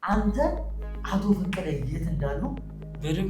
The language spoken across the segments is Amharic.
አንተ አቶ ፈቀደ የት እንዳሉ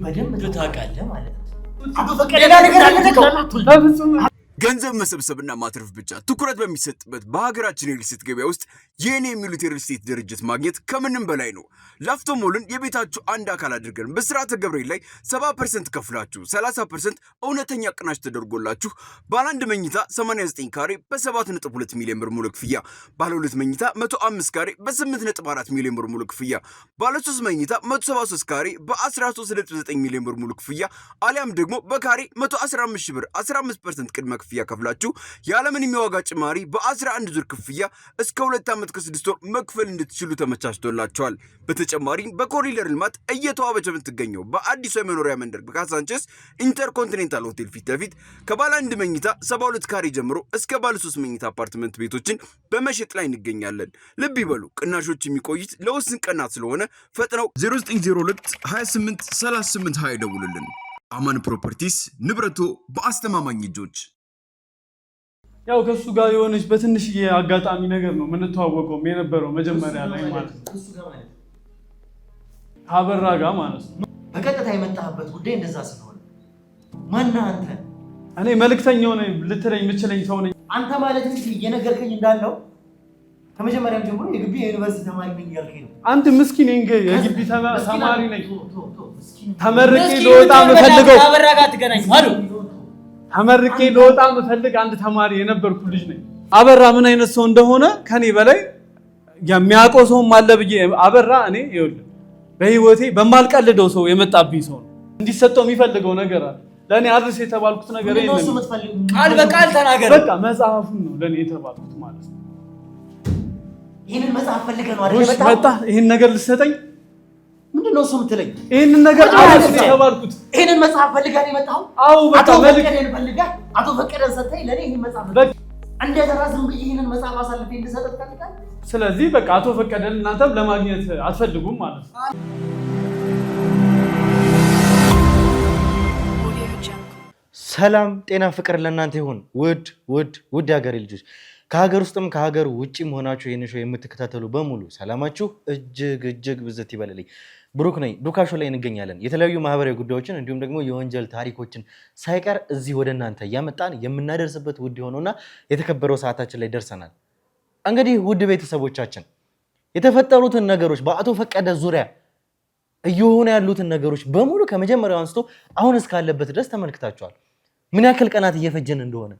በደንብ ታውቃለህ ማለት ነው። አቶ ፈቀደ ሌላ ነገር አለ። ገንዘብ መሰብሰብና ማትረፍ ብቻ ትኩረት በሚሰጥበት በሀገራችን የሪል ስቴት ገበያ ውስጥ የኔ የሚሉት የሪል ስቴት ድርጅት ማግኘት ከምንም በላይ ነው። ላፍቶ ሞልን የቤታችሁ አንድ አካል አድርገን በስርዓተ ገብርኤል ላይ 70% ከፍላችሁ 30% እውነተኛ ቅናሽ ተደርጎላችሁ ባለ 1 መኝታ 89 ካሬ በ7.2 ሚሊዮን ብር ሙሉ ክፍያ፣ ባለ 2 መኝታ 105 ካሬ በ8.4 ሚሊዮን ብር ሙሉ ክፍያ፣ ባለ 3 መኝታ 173 ካሬ በ13.9 ሚሊዮን ብር ሙሉ ክፍያ አሊያም ደግሞ በካሬ 115 ሺህ ብር 15% ቅድመ ክፍያ ከፍላችሁ ያለምንም የዋጋ ጭማሪ በ11 ዙር ክፍያ እስከ 2 ዓመት ከ6 ወር መክፈል እንድትችሉ ተመቻችቶላችኋል። በተጨማሪም በኮሪደር ልማት እየተዋበች የምትገኘው በአዲሱ የመኖሪያ መንደር በካሳንቸስ ኢንተርኮንቲኔንታል ሆቴል ፊት ለፊት ከባለ 1 መኝታ 72 ካሬ ጀምሮ እስከ ባለ 3 መኝታ አፓርትመንት ቤቶችን በመሸጥ ላይ እንገኛለን። ልብ ይበሉ፣ ቅናሾች የሚቆዩት ለውስን ቀናት ስለሆነ ፈጥነው 0902 28 38 20 ደውሉልን። አማን ፕሮፐርቲስ፣ ንብረቶ በአስተማማኝ እጆች። ያው ከሱ ጋር የሆነች በትንሽዬ አጋጣሚ ነገር ነው የምንተዋወቀው የነበረው መጀመሪያ ላይ ማለት ነው። እሱ ጋር ማለት አበራ ጋር ማለት ነው። በቀጥታ የመጣህበት ጉዳይ እንደዛ ስለሆነ ማነህ አንተ? እኔ መልእክተኛው ነኝ ልትለኝ የምችለኝ ሰው ነኝ። አንተ ማለት እንጂ እየነገርከኝ እንዳለው ከመጀመሪያም ጀምሮ የግቢ የዩኒቨርሲቲ ተማሪ ነኝ እያልከኝ ነው። አንተ ምስኪን የግቢ ተማሪ ነኝ። ተመርቄ ልወጣ የምፈልገው አበራ ጋር ትገናኝ ማለት ተመርቄ ልወጣ የምፈልግ አንድ ተማሪ የነበርኩ ልጅ ነኝ። አበራ ምን አይነት ሰው እንደሆነ ከኔ በላይ የሚያውቀው ሰውም አለ ብዬ አበራ እኔ ይኸውልህ በህይወቴ በማልቀልደው ሰው የመጣብኝ ሰው ነው። እንዲሰጠው የሚፈልገው ነገር አለ። ለኔ አድርስ የተባልኩት ነገር የለም። ቃል በቃል ተናገር። በቃ መጽሐፉን ነው ለኔ የተባልኩት ማለት ነው። ይሄንን መጽሐፍ ፈልገህ ነው አይደል? መጣ ይሄን ነገር ልትሰጠኝ ምንድነው እሱ የምትለኝ? ይሄንን ነገር አድርስ የተባልኩት ይሄንን መጽሐፍ ፈልገህ ነው የመጣው? አዎ በቃ መልከደን ፈልገህ አቶ ፈቀደን ሰጠኝ ለኔ ይሄን መጽሐፍ እንደ ተራዝም ብዬ ይሄንን መጽሐፍ አሳልፌ እንድሰጥ ትፈልጋለህ? ስለዚህ በቃ አቶ ፈቀደን እናንተም ለማግኘት አትፈልጉም ማለት ነው። ሰላም ጤና ፍቅር ለእናንተ ይሁን። ውድ ሀገሬ ልጆች ከሀገር ውስጥም ከሀገር ውጭም ሆናችሁ ይህን ሾው የምትከታተሉ በሙሉ ሰላማችሁ እጅግ ብዝት ይበልልኝ። ብሩክ ነኝ። ዱካሾ ላይ እንገኛለን። የተለያዩ ማህበራዊ ጉዳዮችን እንዲሁም ደግሞ የወንጀል ታሪኮችን ሳይቀር እዚህ ወደ እናንተ እያመጣን የምናደርስበት ውድ የሆነውና የተከበረው ሰዓታችን ላይ ደርሰናል። እንግዲህ ውድ ቤተሰቦቻችን የተፈጠሩትን ነገሮች በአቶ ፈቀደ ዙሪያ እየሆኑ ያሉትን ነገሮች በሙሉ ከመጀመሪያው አንስቶ አሁን እስካለበት ድረስ ተመልክታችኋል። ምን ያክል ቀናት እየፈጀን እንደሆነ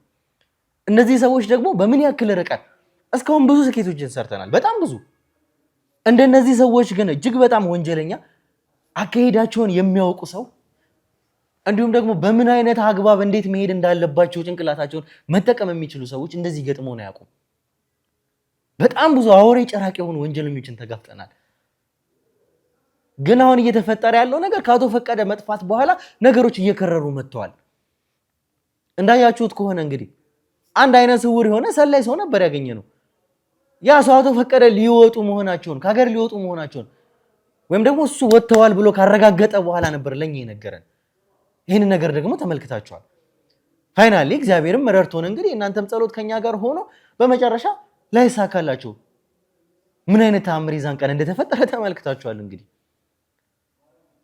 እነዚህ ሰዎች ደግሞ በምን ያክል ርቀት እስካሁን ብዙ ስኬቶችን ሰርተናል። በጣም ብዙ እንደነዚህ ሰዎች ግን እጅግ በጣም ወንጀለኛ አካሄዳቸውን የሚያውቁ ሰው እንዲሁም ደግሞ በምን አይነት አግባብ እንዴት መሄድ እንዳለባቸው ጭንቅላታቸውን መጠቀም የሚችሉ ሰዎች እንደዚህ ገጥመው ነው ያውቁም። በጣም ብዙ አውሬ ጭራቅ የሆኑ ወንጀለኞችን ተጋፍጠናል። ግን አሁን እየተፈጠረ ያለው ነገር ከአቶ ፈቀደ መጥፋት በኋላ ነገሮች እየከረሩ መጥተዋል። እንዳያችሁት ከሆነ እንግዲህ አንድ አይነት ስውር የሆነ ሰላይ ሰው ነበር ያገኘነው። ያ ሰው አቶ ፈቀደ ሊወጡ መሆናቸውን ከሀገር ሊወጡ መሆናቸውን ወይም ደግሞ እሱ ወጥተዋል ብሎ ካረጋገጠ በኋላ ነበር ለኛ የነገረን። ይህን ነገር ደግሞ ተመልክታችኋል። ፋይናሊ እግዚአብሔርም ረድቶን እንግዲህ እናንተም ጸሎት ከኛ ጋር ሆኖ በመጨረሻ ላይሳካላችሁ ምን አይነት ተአምር ይዛን ቀን እንደተፈጠረ ተመልክታችኋል። እንግዲህ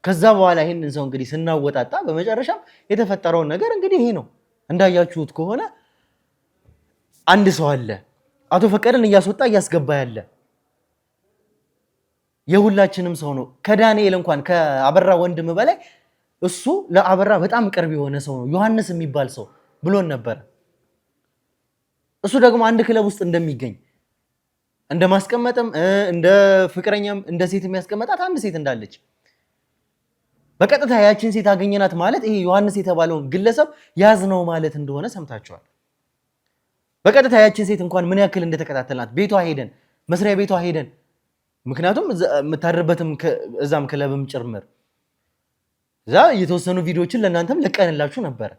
ከዛ በኋላ ይሄንን ሰው እንግዲህ ስናወጣጣ በመጨረሻ የተፈጠረው ነገር እንግዲህ ይሄ ነው። እንዳያችሁት ከሆነ አንድ ሰው አለ አቶ ፈቀደን እያስወጣ እያስገባ ያለ የሁላችንም ሰው ነው። ከዳንኤል እንኳን ከአበራ ወንድም በላይ እሱ ለአበራ በጣም ቅርብ የሆነ ሰው ነው። ዮሐንስ የሚባል ሰው ብሎን ነበር። እሱ ደግሞ አንድ ክለብ ውስጥ እንደሚገኝ እንደማስቀመጥም እንደ ፍቅረኛም እንደ ሴት የሚያስቀመጣት አንድ ሴት እንዳለች በቀጥታ ያችን ሴት አገኘናት ማለት ይሄ ዮሐንስ የተባለውን ግለሰብ ያዝነው ማለት እንደሆነ ሰምታችኋል። በቀጥታ ያችን ሴት እንኳን ምን ያክል እንደተከታተልናት ቤቷ ሄደን መስሪያ ቤቷ ሄደን ምክንያቱም የምታድርበትም እዛም ክለብም ጭምር እዛ የተወሰኑ ቪዲዮዎችን ለእናንተም ለቀንላችሁ ነበር።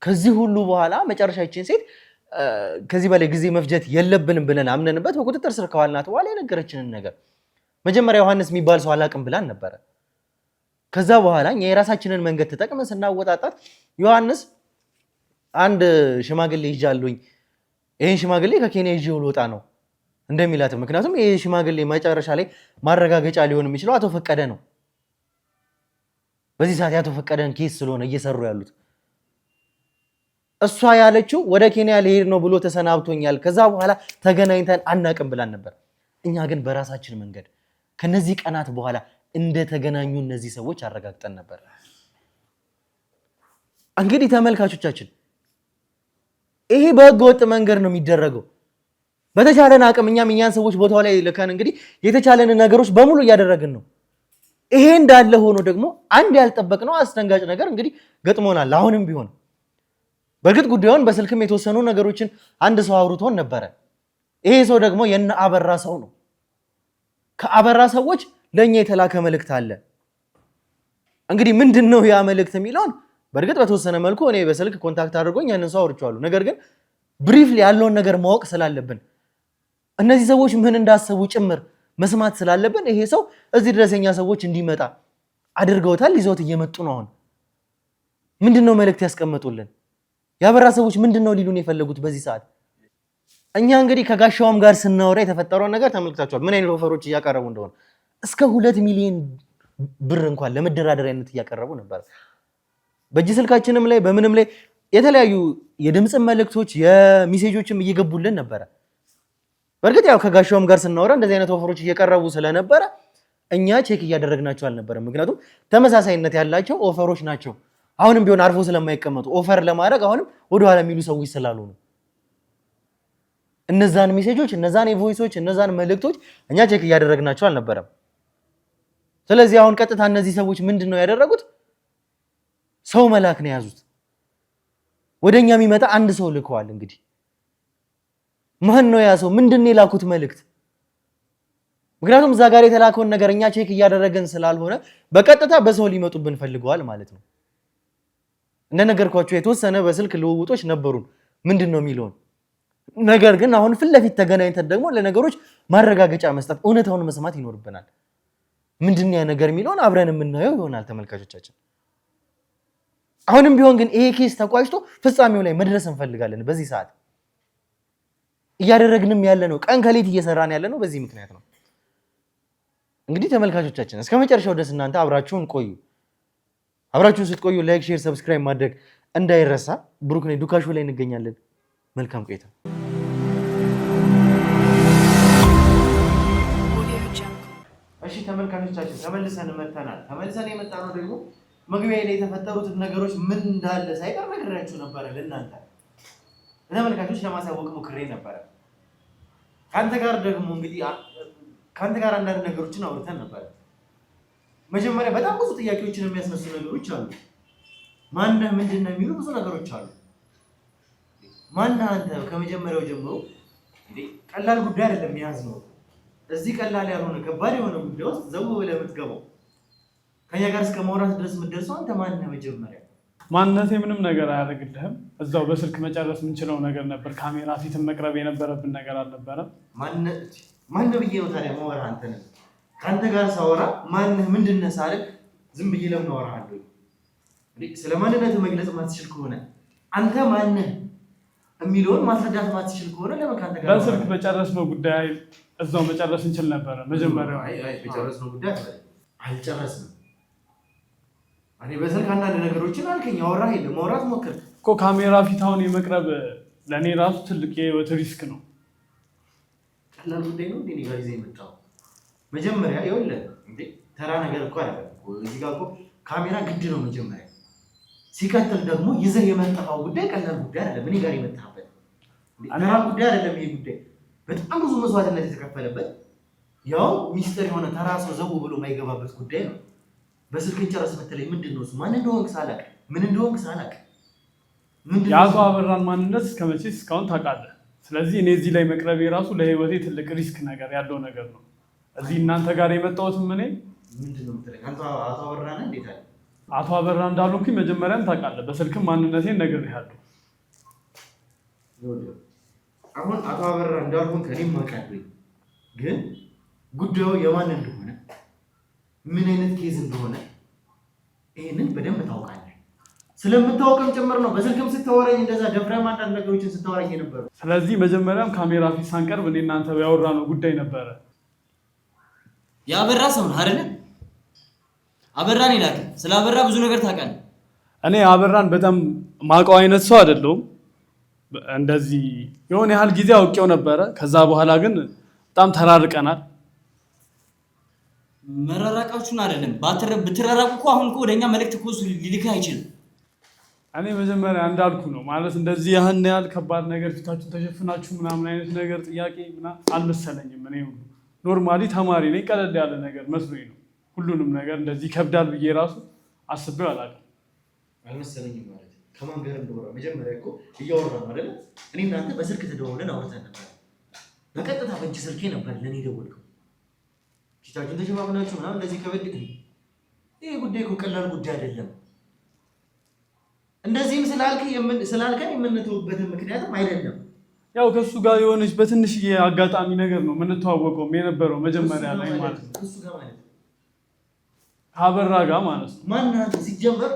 ከዚህ ሁሉ በኋላ መጨረሻ ያችን ሴት ከዚህ በላይ ጊዜ መፍጀት የለብንም ብለን አምነንበት በቁጥጥር ስር ከዋልናት በኋላ የነገረችንን ነገር መጀመሪያ ዮሐንስ የሚባል ሰው አላቅም ብላን ነበረ። ከዛ በኋላ እኛ የራሳችንን መንገድ ተጠቅመን ስናወጣጣት ዮሐንስ አንድ ሽማግሌ ይዣለሁኝ፣ ይሄን ሽማግሌ ከኬንያ ይዤው ልወጣ ነው እንደሚላት ምክንያቱም ይሄ ሽማግሌ መጨረሻ ላይ ማረጋገጫ ሊሆን የሚችለው አቶ ፈቀደ ነው። በዚህ ሰዓት አቶ ፈቀደን ኬስ ስለሆነ እየሰሩ ያሉት እሷ ያለችው ወደ ኬንያ ሊሄድ ነው ብሎ ተሰናብቶኛል ከዛ በኋላ ተገናኝተን አናቅም ብላን ነበር። እኛ ግን በራሳችን መንገድ ከነዚህ ቀናት በኋላ እንደተገናኙ እነዚህ ሰዎች አረጋግጠን ነበር። እንግዲህ ተመልካቾቻችን ይሄ በህገ ወጥ መንገድ ነው የሚደረገው። በተቻለን አቅም እኛን ሰዎች ቦታው ላይ ልከን እንግዲህ የተቻለን ነገሮች በሙሉ እያደረግን ነው። ይሄ እንዳለ ሆኖ ደግሞ አንድ ያልጠበቅነው አስደንጋጭ ነገር እንግዲህ ገጥሞናል። አሁንም ቢሆን በግጥ ጉዳዩን በስልክም የተወሰኑ ነገሮችን አንድ ሰው አውርቶን ነበረ። ይሄ ሰው ደግሞ የነ አበራ ሰው ነው። ከአበራ ሰዎች ለኛ የተላከ መልእክት አለ። እንግዲህ ምንድነው ያ መልእክት የሚለውን በርግጥ በተወሰነ መልኩ እኔ በስልክ ኮንታክት አድርጎኝ ያንን ሰው አውርቻለሁ። ነገር ግን ብሪፍሊ ያለውን ነገር ማወቅ ስላለብን እነዚህ ሰዎች ምን እንዳሰቡ ጭምር መስማት ስላለብን ይሄ ሰው እዚህ ድረስ የኛ ሰዎች እንዲመጣ አድርገውታል። ይዘውት እየመጡ ነው። አሁን ምንድነው መልእክት ያስቀመጡልን? ያበራ ሰዎች ምንድነው ሊሉን የፈለጉት በዚህ ሰዓት? እኛ እንግዲህ ከጋሻውም ጋር ስናወራ የተፈጠረውን ነገር ተመልክታችኋል። ምን አይነት ኦፈሮች እያቀረቡ እንደሆነ እስከ 2 ሚሊዮን ብር እንኳን ለመደራደሪያነት እያቀረቡ ነበር። በእጅ ስልካችንም ላይ በምንም ላይ የተለያዩ የድምጽ መልእክቶች የሜሴጆችም እየገቡልን ነበር። በርግጥ ያው ከጋሻውም ጋር ስናወራ እንደዚህ አይነት ኦፈሮች እየቀረቡ ስለነበረ እኛ ቼክ እያደረግናቸው አልነበረም። ምክንያቱም ተመሳሳይነት ያላቸው ኦፈሮች ናቸው። አሁንም ቢሆን አርፎ ስለማይቀመጡ ኦፈር ለማድረግ አሁንም ወደ ኋላ የሚሉ ሰዎች ስላሉ ነው። እነዛን ሜሴጆች እነዛን የቮይሶች እነዛን መልእክቶች እኛ ቼክ እያደረግናቸው አልነበረም። ስለዚህ አሁን ቀጥታ እነዚህ ሰዎች ምንድነው ያደረጉት? ሰው መላክ ነው ያዙት። ወደኛ የሚመጣ አንድ ሰው ልከዋል። እንግዲህ ማን ነው ያ ሰው? ምንድነው የላኩት መልእክት? ምክንያቱም እዛ ጋር የተላከውን ነገር እኛ ቼክ እያደረገን ስላልሆነ በቀጥታ በሰው ሊመጡብን ፈልገዋል ማለት ነው። እንደነገርኳችሁ የተወሰነ በስልክ ልውውጦች ነበሩን ምንድነው የሚለውን ነገር ግን አሁን ፊት ለፊት ተገናኝተን ደግሞ ለነገሮች ማረጋገጫ መስጠት እውነታውን መስማት ይኖርብናል። ምንድነው ያ ነገር የሚለውን አብረን የምናየው ይሆናል ተመልካቾቻችን። አሁንም ቢሆን ግን ይሄ ኬስ ተቋጭቶ ፍጻሜው ላይ መድረስ እንፈልጋለን። በዚህ ሰዓት እያደረግንም ያለ ነው፣ ቀን ከሌት እየሰራን ያለ ነው። በዚህ ምክንያት ነው እንግዲህ ተመልካቾቻችን እስከ መጨረሻው ድረስ እናንተ አብራችሁን ቆዩ። አብራችሁን ስትቆዩ ላይክ፣ ሼር፣ ሰብስክራይብ ማድረግ እንዳይረሳ። ብሩክ ነኝ፣ ዱካሾ ላይ እንገኛለን። መልካም ቆይታ። እሺ ተመልካቾቻችን ተመልሰን መጥተናል። ተመልሰን የመጣነው ደግሞ መግቢያ ላይ የተፈጠሩትን ነገሮች ምን እንዳለ ሳይቀር ነግሬያችሁ ነበረ ለእናንተ ለተመልካቾች ለማሳወቅ ሞክሬ ነበረ። ካንተ ጋር ደግሞ እንግዲህ ካንተ ጋር አንዳንድ ነገሮችን አውርተን ነበረ። መጀመሪያ በጣም ብዙ ጥያቄዎችን የሚያስነሱ ነገሮች አሉ። ማነህ ምንድነው የሚሉ ብዙ ነገሮች አሉ። ማነህ አንተ? ከመጀመሪያው ጀምሮ እንዴ ቀላል ጉዳይ አይደለም ያዝነው። እዚህ ቀላል ያልሆነ ከባድ የሆነ ጉዳይ ውስጥ ዘው ብለህ የምትገባው ከኛ ጋር እስከ ማውራት ድረስ የምትደርሰው አንተ ማነህ? መጀመሪያ ማንነቴ ምንም ነገር አያደርግልህም። እዛው በስልክ መጨረስ የምንችለው ነገር ነበር። ካሜራ ፊትም መቅረብ የነበረብን ነገር አልነበረም። ማነህ ብዬ ነው ታዲያ ማወራህ አንተ ነህ። ከአንተ ጋር ሳወራ ማነህ ምንድነህ ሳልክ ዝም ብዬ ለምን አወራሃለሁ? ስለ ማንነት መግለጽ ማትችል ከሆነ አንተ ማነህ የሚለውን ማስረዳት ማትችል ከሆነ ለምን ካንተ ጋር በስልክ በጨረስነው ጉዳይ እዛው መጨረስ እንችል ነበር። መጀመሪያው በጨረስነው ጉዳይ አልጨረስንም። እኔ በስልክ አንዳንድ ነገሮችን አልከኝ፣ አወራህ የለም ማውራት ሞክር እኮ። ካሜራ ፊት አሁን የመቅረብ ለእኔ ራሱ ትልቅ የህይወት ሪስክ ነው። ቀላል ጉዳይ ነው እንዴ ጋር ይዘህ የመጣው? መጀመሪያ ይኸውልህ እንዴ ተራ ነገር እኮ አይደለም እዚህ ጋር እኮ ካሜራ ግድ ነው መጀመሪያ። ሲቀጥል ደግሞ ይዘህ የመጣው ጉዳይ ቀላል ጉዳይ አይደለም። እኔ ጋር የመጣበት ተራ ጉዳይ አይደለም። ይሄ ጉዳይ በጣም ብዙ መስዋዕትነት የተከፈለበት ያው ሚስጥር የሆነ ተራ ሰው ዘው ብሎ የማይገባበት ጉዳይ ነው። በስልክ ጨረስ መተለኝ ምንድነው እሱ? ማን እንደሆንክ ሳላቅ ምን እንደሆንክ ሳላቅ ምንድነው የአቶ አበራን ማንነት እስከመቼ እስካሁን ታውቃለህ። ስለዚህ እኔ እዚህ ላይ መቅረቤ ራሱ ለህይወቴ ትልቅ ሪስክ ነገር ያለው ነገር ነው። እዚህ እናንተ ጋር የመጣሁትም እኔ ምንድነው የምትለኝ? አንተ አቶ አበራ ነህ? እንዴት አለ አቶ አበራ እንዳልኩኝ መጀመሪያም ታውቃለህ። በስልክም ማንነቴን ነግሬሃለሁ። አሁን አቶ አበራ እንዳልኩኝ ከኔም አውቃለሁ፣ ግን ጉዳዩ የማን እንደሆነ ምን አይነት ኬዝ እንደሆነ ይሄንን በደንብ ታውቃለህ። ስለምታወቅም ጭምር ነው። በስልክም ስታወራኝ እንደዛ ደፍረህ አንዳንድ ነገሮችን ስታወራኝ ነበር። ስለዚህ መጀመሪያም ካሜራ ፊት ሳንቀርብ እኔ እናንተ ያወራነው ጉዳይ ነበረ። ያበራ ሰው ነው አይደል? አበራን ይላል። ስለ አበራ ብዙ ነገር ታውቃለህ። እኔ አበራን በጣም ማውቀው አይነት ሰው አይደለሁም። እንደዚህ የሆነ ያህል ጊዜ አውቄው ነበረ። ከዛ በኋላ ግን በጣም ተራርቀናል። መራራቃችሁን አይደለም ብትራራቁ እኮ አሁን እኮ ወደኛ መልእክት እኮ ሊልክ አይችልም። እኔ መጀመሪያ እንዳልኩ ነው ማለት እንደዚህ ያን ያህል ከባድ ነገር ፊታችሁን ተሸፍናችሁ ምናምን አይነት ነገር ጥያቄ አልመሰለኝም። እኔ ሁሉ ኖርማሊ ተማሪ ነኝ፣ ቀለል ያለ ነገር መስሎኝ ነው። ሁሉንም ነገር እንደዚህ ከብዳል ብዬ ራሱ አስቤው አላውቅም። አልመሰለኝም ማለት ከማን ጋር እንደወራ መጀመሪያ እኮ እያወራን አይደል? እኔ እናንተ በስልክ ተደዋውለን አውርተን ነበር። በቀጥታ በእጅ ስልኬ ነበር ለኔ ደወልከው። ፊታችሁን ተሸፋፍናችሁ ምናምን እንደዚህ ከበድ ይሄ ጉዳይ እኮ ቀላል ጉዳይ አይደለም። እንደዚህም ስላልከን የምንተውበትን ምክንያትም አይደለም። ያው ከሱ ጋር የሆነች በትንሽዬ አጋጣሚ ነገር ነው የምንተዋወቀው የነበረው መጀመሪያ ላይ ማለት ነው። እሱ ጋር ማለት አበራ ጋር ማለት ነው። ማናት ሲጀመር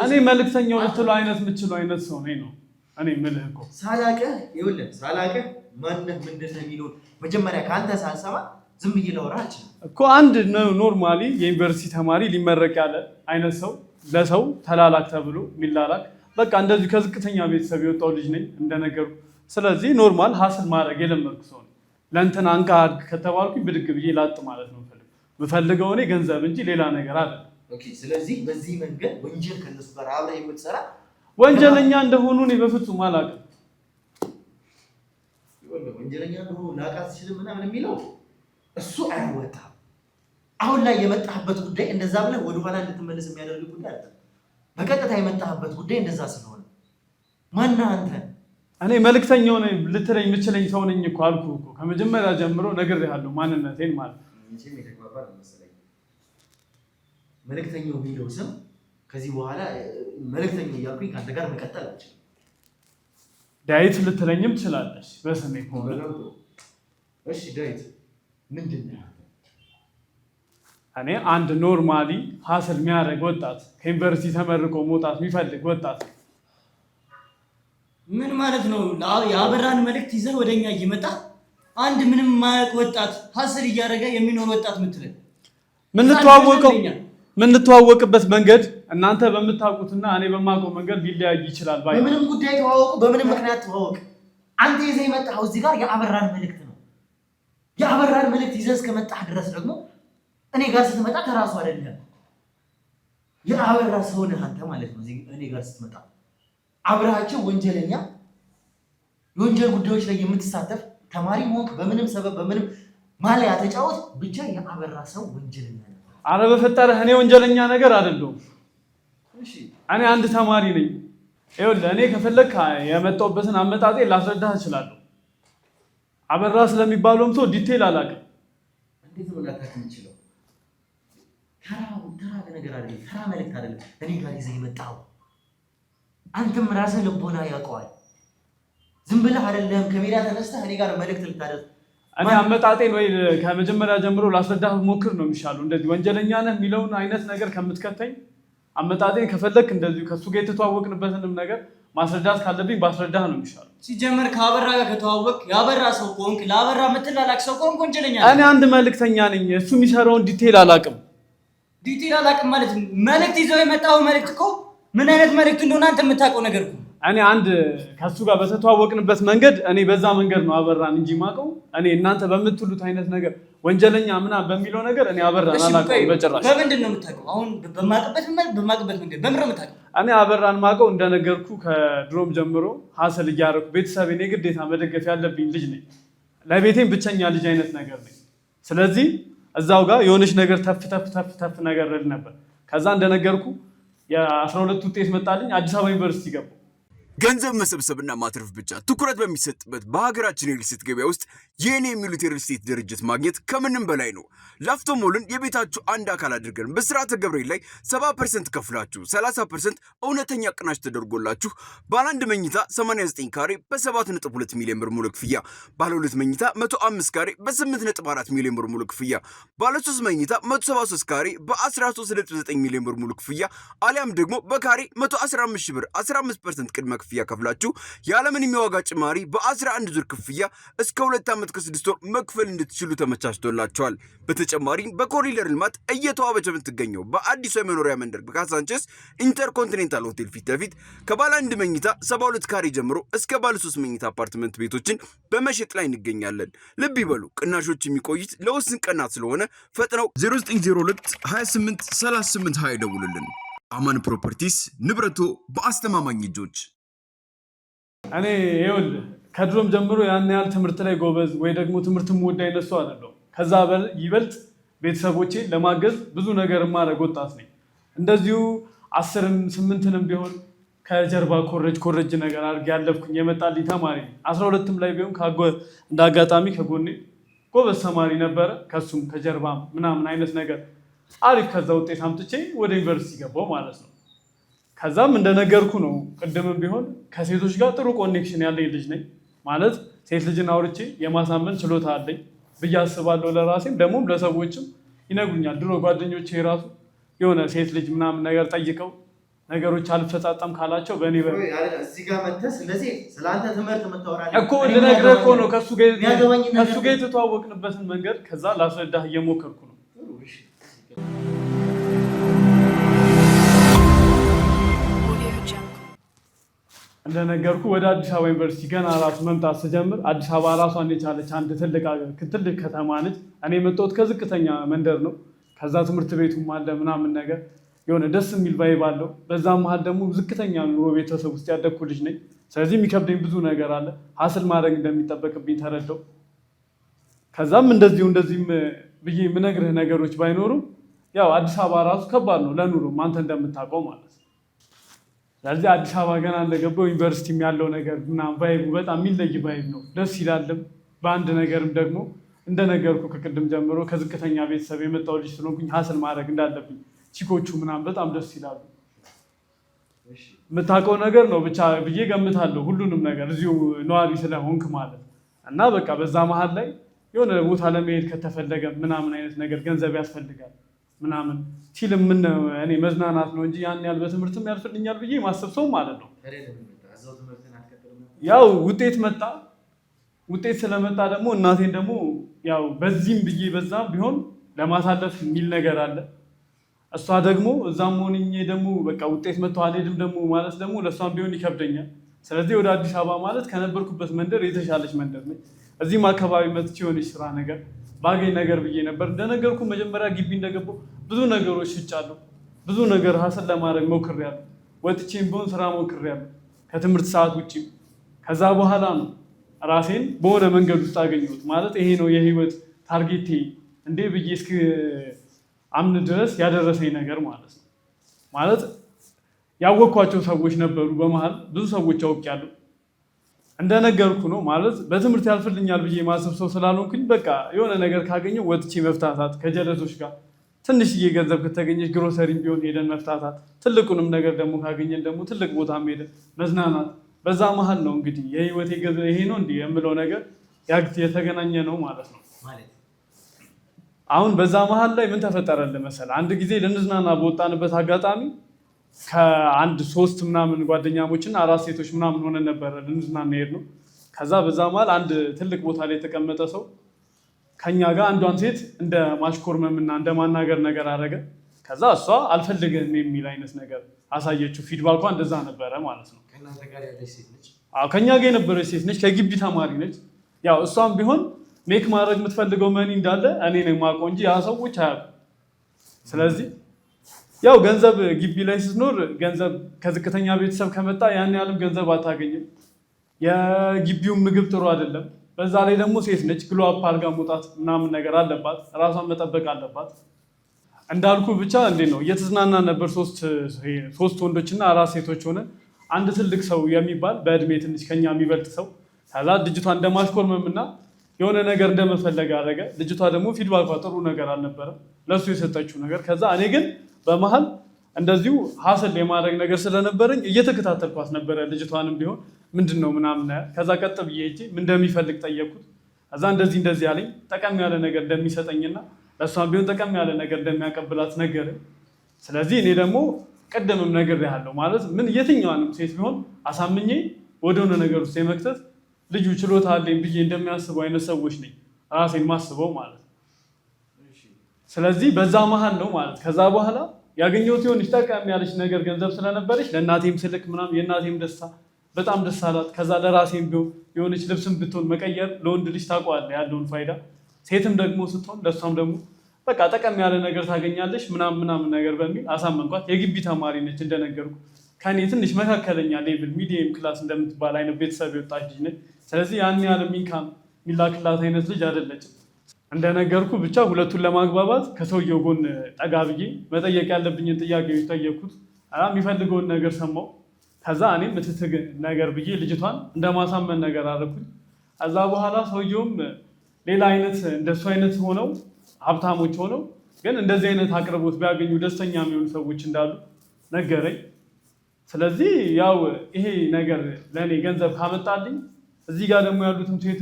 እኔ መልእክተኛው ልትለው አይነት የምችለው አይነት ሰው ነኝ ነው እኔ የምልህ እኮ ሳላውቅህ ማነህ ምንድን ነው የሚለውን መጀመሪያ ከአንተ ሳልሰማ ዝም ብዬ ላወራ አልችልም እኮ። አንድ ኖርማሊ የዩኒቨርሲቲ ተማሪ ሊመረቅ ያለ አይነት ሰው ለሰው ተላላክ ተብሎ የሚላላክ በቃ እንደዚህ ከዝቅተኛ ቤተሰብ የወጣው ልጅ ነኝ እንደነገሩ። ስለዚህ ኖርማል ሀስል ማድረግ የለመድኩ ሰው ነኝ። ለእንትን አንካ አድግ ከተባልኩኝ ብድግ ብዬ ላጥ ማለት ነው የምፈልገው እኔ ገንዘብ እንጂ ሌላ ነገር አይደለም። ኦኬ። ስለዚህ በዚህ መንገድ ወንጀል ከነሱ ጋር አብረህ የምትሰራ ወንጀለኛ እንደሆኑ እኔ በፍጹም አላውቅም። ወንጀለኛ እንደሆኑ ላውቅ አልችልም ምናምን የሚለው እሱ አይወጣም። አሁን ላይ የመጣህበት ጉዳይ እንደዛ ብለህ ወደኋላ እንድትመለስ የሚያደርግ ጉዳይ አለ። በቀጥታ የመጣህበት ጉዳይ እንደዛ ስለሆነ ማነህ አንተ? እኔ መልእክተኛው ነኝ ልትለኝ የምችለኝ ሰው ነኝ እኮ አልኩህ እኮ ከመጀመሪያ ጀምሮ ነግሬሃለሁ ማንነቴን ማለት ነው። መልእክተኛው የሚለው ስም ከዚህ በኋላ መልእክተኛው እያልኩኝ ከአንተ ጋር መቀጠል አልችልም። ዳዊት ልትለኝም ትችላለች በስሜ ከሆነ። እሺ ዳዊት ምንድን ነው? እኔ አንድ ኖርማሊ ሀስል የሚያደርግ ወጣት ከዩኒቨርሲቲ ተመርቆ መውጣት የሚፈልግ ወጣት። ምን ማለት ነው? የአበራን መልእክት ይዘህ ወደኛ እየመጣ አንድ ምንም ማያውቅ ወጣት ሀስል እያደረገ የሚኖር ወጣት ምትለኝ? ምንተዋወቅበት መንገድ እናንተ በምታውቁትና እኔ በማውቀው መንገድ ሊለያይ ይችላል። በምንም ጉዳይ ተዋወቁ፣ በምንም ምክንያት ተዋወቅ። አንተ ይዘህ የመጣኸው እዚህ ጋር የአበራን መልእክት ነው። የአበራን መልእክት ይዘህ እስከመጣህ ድረስ ደግሞ እኔ ጋር ስትመጣ ከራሱ አይደለም የአበራ ሰው ነህ አንተ ማለት ነው። እኔ ጋር ስትመጣ አብረሃቸው ወንጀለኛ የወንጀል ጉዳዮች ላይ የምትሳተፍ ተማሪ ሆንክ፣ በምንም ሰበብ በምንም ማለያ ተጫወት፣ ብቻ የአበራ ሰው ወንጀለኛ ነው። አረ በፈጠረህ እኔ ወንጀለኛ ነገር አይደለሁም። እሺ እኔ አንድ ተማሪ ነኝ። ይኸውልህ እኔ ከፈለክ የመጣሁበትን አመጣጤ ላስረዳህ እችላለሁ። አበራ ስለሚባለውም ሰው ዲቴል አላውቅም። እንዴት ነው ላታውቅ የምችለው? ተራ ነገር አይደለም፣ ተራ መልእክት አይደለም እኔ ጋር ይዘህ የመጣኸው። አንተም ራስህ ልቦና ያውቀዋል። ዝም ብለህ አይደለም ከሜዳ ተነስተህ እኔ ጋር መልእክት ልታደርግ። እኔ አመጣጤን ወይ ከመጀመሪያ ጀምሮ ላስረዳህ ሞክር ነው የሚሻለው። እንደዚህ ወንጀለኛ ነህ የሚለውን አይነት ነገር ከምትከተኝ አመጣጤን ከፈለክ እንደዚሁ ከሱ ጋር የተተዋወቅንበትንም ነገር ማስረዳት ካለብኝ ባስረዳህ ነው የሚሻለው። ሲጀመር ከአበራ ጋር ከተዋወቅ ያበራ ሰው ቆንክ፣ ለአበራ የምትላላክ ሰው ቆንክ ወንጀለኛ ነህ። እኔ አንድ መልእክተኛ ነኝ። እሱ የሚሰራውን ዲቴል አላውቅም። ዲቴል አላውቅም ማለት መልእክት ይዘው የመጣው መልእክት እኮ ምን አይነት መልእክት እንደሆነ አንተ የምታውቀው ነገር እኮ። እኔ አንድ ከሱ ጋር በተተዋወቅንበት መንገድ እኔ በዛ መንገድ ነው አበራን እንጂ ማውቀው እኔ እናንተ በምትሉት አይነት ነገር ወንጀለኛ ምናምን በሚለው ነገር እኔ አበራን አላውቀውም በጭራሽ። በምንድን ነው የምታውቀው? አሁን በማውቅበት መንገድ በምንድን ነው የምታውቀው? እኔ አበራን ማውቀው እንደነገርኩ ከድሮም ጀምሮ ሀስል እያደረኩ ቤተሰቤን የግዴታ መደገፍ ያለብኝ ልጅ ነኝ። ለቤቴም ብቸኛ ልጅ አይነት ነገር ነኝ። ስለዚህ እዛው ጋር የሆነች ነገር ተፍ ነገር ረድ ነበር። ከዛ እንደነገርኩ የ12 ውጤት መጣልኝ። አዲስ አበባ ዩኒቨርሲቲ ገባሁ። ገንዘብ መሰብሰብና ማትረፍ ብቻ ትኩረት በሚሰጥበት በሀገራችን የሪል ስቴት ገበያ ውስጥ የኔ የሚሉት የሪል ስቴት ድርጅት ማግኘት ከምንም በላይ ነው። ላፍቶ ሞልን የቤታችሁ አንድ አካል አድርገን በስርዓተ ገብርኤል ላይ 70% ከፍላችሁ 30% እውነተኛ ቅናሽ ተደርጎላችሁ ባለ 1 መኝታ 89 ካሬ በ7.2 ሚሊዮን ብር ሙሉ ክፍያ፣ ባለ 2 መኝታ 105 ካሬ በ8.4 ሚሊዮን ብር ሙሉ ክፍያ፣ ባለ 3 መኝታ 173 ካሬ በ13.9 ሚሊዮን ብር ሙሉ ክፍያ አሊያም ደግሞ በካሬ 115 ሺህ ብር 15% ቅድመ ክፍያ ከፍላችሁ ያለምንም የዋጋ ጭማሪ በ11 ዙር ክፍያ እስከ 2 ዓመት ከ6 ወር መክፈል እንድትችሉ ተመቻችቶላችኋል። በተጨማሪም በኮሪደር ልማት እየተዋበች የምትገኘው በአዲሱ የመኖሪያ መንደር በካሳንቸስ ኢንተርኮንቲኔንታል ሆቴል ፊት ለፊት ከባለ 1 መኝታ 72 ካሬ ጀምሮ እስከ ባለ 3 መኝታ አፓርትመንት ቤቶችን በመሸጥ ላይ እንገኛለን። ልብ ይበሉ፣ ቅናሾች የሚቆዩት ለውስን ቀናት ስለሆነ ፈጥነው 0902 28 38 20 ደውሉልን። አማን ፕሮፐርቲስ፣ ንብረቶ በአስተማማኝ እጆች። እኔ ይኸውልህ ከድሮም ጀምሮ ያን ያህል ትምህርት ላይ ጎበዝ ወይ ደግሞ ትምህርት ወዳ አይነሱ አይደለም። ከዛ ይበልጥ ቤተሰቦቼ ለማገዝ ብዙ ነገር ማድረግ ወጣት ነኝ። እንደዚሁ 10ም 8ንም ቢሆን ከጀርባ ኮረጅ ነገር አድርጌ ያለፍኩኝ የመጣልኝ ተማሪ ነኝ። 12ም ላይ ቢሆን እንደ አጋጣሚ ከጎኔ ጎበዝ ተማሪ ነበረ። ከሱም ከጀርባ ምናምን አይነት ነገር አሪፍ ከዛ ውጤት አምጥቼ ወደ ዩኒቨርሲቲ ገባሁ ማለት ነው። ከዛም እንደነገርኩ ነው ቅድምም ቢሆን ከሴቶች ጋር ጥሩ ኮኔክሽን ያለኝ ልጅ ነኝ ማለት ሴት ልጅን አውርቼ የማሳመን ችሎታ አለኝ ብዬ አስባለሁ። ለራሴም ደግሞ ለሰዎችም ይነግሩኛል። ድሮ ጓደኞቼ ራሱ የሆነ ሴት ልጅ ምናምን ነገር ጠይቀው ነገሮች አልፈጻጸም ካላቸው በእኔ እዚህ ጋር መተህ ስለዚህ ስለአንተ ትምህርት መታወራለህ እኮ ልነግርህ እኮ ነው። ከሱ ጋር የተዋወቅንበትን መንገድ ከዛ ላስረዳህ እየሞከርኩ ነው። እንደነገርኩ ወደ አዲስ አበባ ዩኒቨርሲቲ ገና ራሱ መምጣት ስጀምር አዲስ አበባ ራሷን የቻለች አንድ ትልቅ ከተማ ነች። እኔ የመጣሁት ከዝቅተኛ መንደር ነው። ከዛ ትምህርት ቤቱም አለ ምናምን ነገር የሆነ ደስ የሚል ቫይብ አለው። በዛ መሀል ደግሞ ዝቅተኛ ኑሮ ቤተሰብ ውስጥ ያደግኩ ልጅ ነኝ። ስለዚህ የሚከብደኝ ብዙ ነገር አለ። ሀስል ማድረግ እንደሚጠበቅብኝ ተረዳው። ከዛም እንደዚህም ብዬ የምነግርህ ነገሮች ባይኖሩም ያው አዲስ አበባ ራሱ ከባድ ነው ለኑሮ አንተ እንደምታውቀው ማለት ነው። ስለዚህ አዲስ አበባ ገና እንደገባው ዩኒቨርሲቲም ያለው ነገር ምናምን ቫይቡ በጣም የሚለይ ቫይብ ነው። ደስ ይላልም። በአንድ ነገርም ደግሞ እንደነገርኩ ከቅድም ጀምሮ ከዝቅተኛ ቤተሰብ የመጣው ልጅ ስለሆንኩኝ ሀስል ማድረግ እንዳለብኝ ቺኮቹ ምናምን በጣም ደስ ይላሉ። የምታውቀው ነገር ነው ብቻ ብዬ ገምታለሁ። ሁሉንም ነገር እዚሁ ነዋሪ ስለሆንክ ማለት እና በቃ በዛ መሀል ላይ የሆነ ቦታ ለመሄድ ከተፈለገ ምናምን አይነት ነገር ገንዘብ ያስፈልጋል ምናምን ፊልም እኔ መዝናናት ነው እንጂ ያን ያህል በትምህርትም ያልፍልኛል ብዬ ማሰብ ሰው ማለት ነው። ያው ውጤት ስለመጣ ደግሞ እናቴን ደግሞ ያው በዚህም ብዬ በዛም ቢሆን ለማሳለፍ የሚል ነገር አለ። እሷ ደግሞ እዛም ሆኜ ደግሞ በቃ ውጤት መጥቶ አልሄድም ደግሞ ማለት ደግሞ ለእሷም ቢሆን ይከብደኛል። ስለዚህ ወደ አዲስ አበባ ማለት ከነበርኩበት መንደር የተሻለች መንደር ነች። እዚህም አካባቢ መጥቼ የሆነች ስራ ነገር ባገኝ ነገር ብዬ ነበር። እንደነገርኩ መጀመሪያ ግቢ እንደገባሁ ብዙ ነገሮች ሽጫለሁ። ብዙ ነገር ሀስል ለማድረግ ሞክሬያለሁ። ወጥቼም ቢሆን ስራ ሞክሬያለሁ ከትምህርት ሰዓት ውጭ። ከዛ በኋላ ነው ራሴን በሆነ መንገድ ውስጥ አገኘሁት። ማለት ይሄ ነው የህይወት ታርጌቴ እንዴ ብዬ እስክ አምን ድረስ ያደረሰኝ ነገር ማለት ነው። ማለት ያወቅኳቸው ሰዎች ነበሩ። በመሀል ብዙ ሰዎች አውቄያለሁ። እንደነገርኩ ነው ማለት በትምህርት ያልፍልኛል ብዬ ማሰብ ሰው ስላልሆንኩኝ በቃ የሆነ ነገር ካገኘው ወጥቼ መፍታታት፣ ከጀለሶች ጋር ትንሽዬ ገንዘብ ከተገኘች ግሮሰሪም ቢሆን ሄደን መፍታታት፣ ትልቁንም ነገር ደግሞ ካገኘን ደግሞ ትልቅ ቦታም ሄደን መዝናናት። በዛ መሀል ነው እንግዲህ የህይወቴ ይሄ ነው እንዲህ የምለው ነገር የተገናኘ ነው ማለት ነው። አሁን በዛ መሀል ላይ ምን ተፈጠረልህ መሰለህ? አንድ ጊዜ ልንዝናና በወጣንበት አጋጣሚ ከአንድ 3 ምናምን ጓደኛሞችና 4 ሴቶች ምናምን ሆነን ነበረ ልንዝናና ሄድነው። ከዛ በዛ መሀል አንድ ትልቅ ቦታ ላይ የተቀመጠ ሰው ከኛ ጋር አንዷን ሴት እንደ ማሽኮርመምና እንደ ማናገር ነገር አደረገ። ከዛ እሷ አልፈልግህም የሚል አይነት ነገር አሳየችው። ፊድባኳ እንደዛ ነበረ ማለት ነው። ከኛ ጋር የነበረች ሴት ነች፣ ከግቢ ተማሪ ነች። ያው እሷም ቢሆን ሜክ ማድረግ የምትፈልገው መኒ እንዳለ እኔ ነኝ የማውቀው እንጂ ያ ሰዎች አያውቁም። ስለዚህ ያው ገንዘብ ግቢ ላይ ስትኖር ገንዘብ ከዝቅተኛ ቤተሰብ ከመጣ ያን ያህልም ገንዘብ አታገኝም። የግቢውን ምግብ ጥሩ አይደለም። በዛ ላይ ደግሞ ሴት ነች፣ ግሎ አፕ አድርጋ መውጣት ምናምን ነገር አለባት፣ ራሷን መጠበቅ አለባት። እንዳልኩ ብቻ እንዴት ነው እየተዝናና ነበር። 3 ወንዶችና 4 ሴቶች ሆነ አንድ ትልቅ ሰው የሚባል በእድሜ ትንሽ ከኛ የሚበልጥ ሰው ከዛ ልጅቷ እንደማሽኮርመምና የሆነ ነገር እንደመፈለግ አደረገ። ልጅቷ ደግሞ ፊድባኳ ጥሩ ነገር አልነበረም ለሱ የሰጠችው ነገር። ከዛ እኔ ግን በመሃል እንደዚሁ ሀስል የማድረግ ነገር ስለነበረኝ እየተከታተልኳት ነበረ። ልጅቷንም ቢሆን ምንድነው ምናምን ከዛ ቀጥ ብዬ ሄጄ ምን እንደሚፈልግ ጠየቅኩት። ከዛ እንደዚህ ያለኝ ጠቀም ያለ ነገር እንደሚሰጠኝና ለእሷም ቢሆን ጠቀም ያለ ነገር እንደሚያቀብላት ነገረኝ። ስለዚህ እኔ ደግሞ ቀደምም ነግሬሃለሁ ማለት ምን የትኛዋንም ሴት ቢሆን አሳምኜ ወደሆነ ነገር ውስጥ የመክተት ልጁ ችሎታ አለኝ ብዬ እንደሚያስቡ አይነት ሰዎች ነኝ ራሴን ማስበው ማለት ነው። ስለዚህ በዛ መሀል ነው ማለት ከዛ በኋላ ያገኘሁት የሆነች ጠቀም ያለች ነገር ገንዘብ ስለነበረች ለእናቴም ስልክ ምናምን የእናቴም ደስታ በጣም ደስ አላት። ከዛ ለራሴም ቢሆን የሆነች ልብስም ብትሆን መቀየር ለወንድ ልጅ ታውቀዋለህ ያለውን ፋይዳ፣ ሴትም ደግሞ ስትሆን ለእሷም ደግሞ በቃ ጠቀም ያለ ነገር ታገኛለች ምናምን ነገር በሚል አሳመንኳት። የግቢ ተማሪ ነች እንደነገርኩ ከኔ ትንሽ መካከለኛ ሌቭል ሚዲየም ክላስ እንደምትባል አይነት ቤተሰብ የወጣች ልጅ ነች። ስለዚህ ያን ያህል ኢንካም የሚላክላት አይነት ልጅ አይደለችም። እንደነገርኩ ብቻ ሁለቱን ለማግባባት ከሰውየው ጎን ጠጋ ብዬ መጠየቅ ያለብኝን ጥያቄዎች ጠየቅኩት። የሚፈልገውን ነገር ሰማው። ከዛ እኔም ምትትግ ነገር ብዬ ልጅቷን እንደማሳመን ነገር አደረኩኝ። ከዛ በኋላ ሰውየውም ሌላ አይነት እንደሱ አይነት ሆነው ሀብታሞች ሆነው ግን እንደዚህ አይነት አቅርቦት ቢያገኙ ደስተኛ የሚሆኑ ሰዎች እንዳሉ ነገረኝ። ስለዚህ ያው ይሄ ነገር ለእኔ ገንዘብ ካመጣልኝ እዚህ ጋር ደግሞ ያሉትም ሴት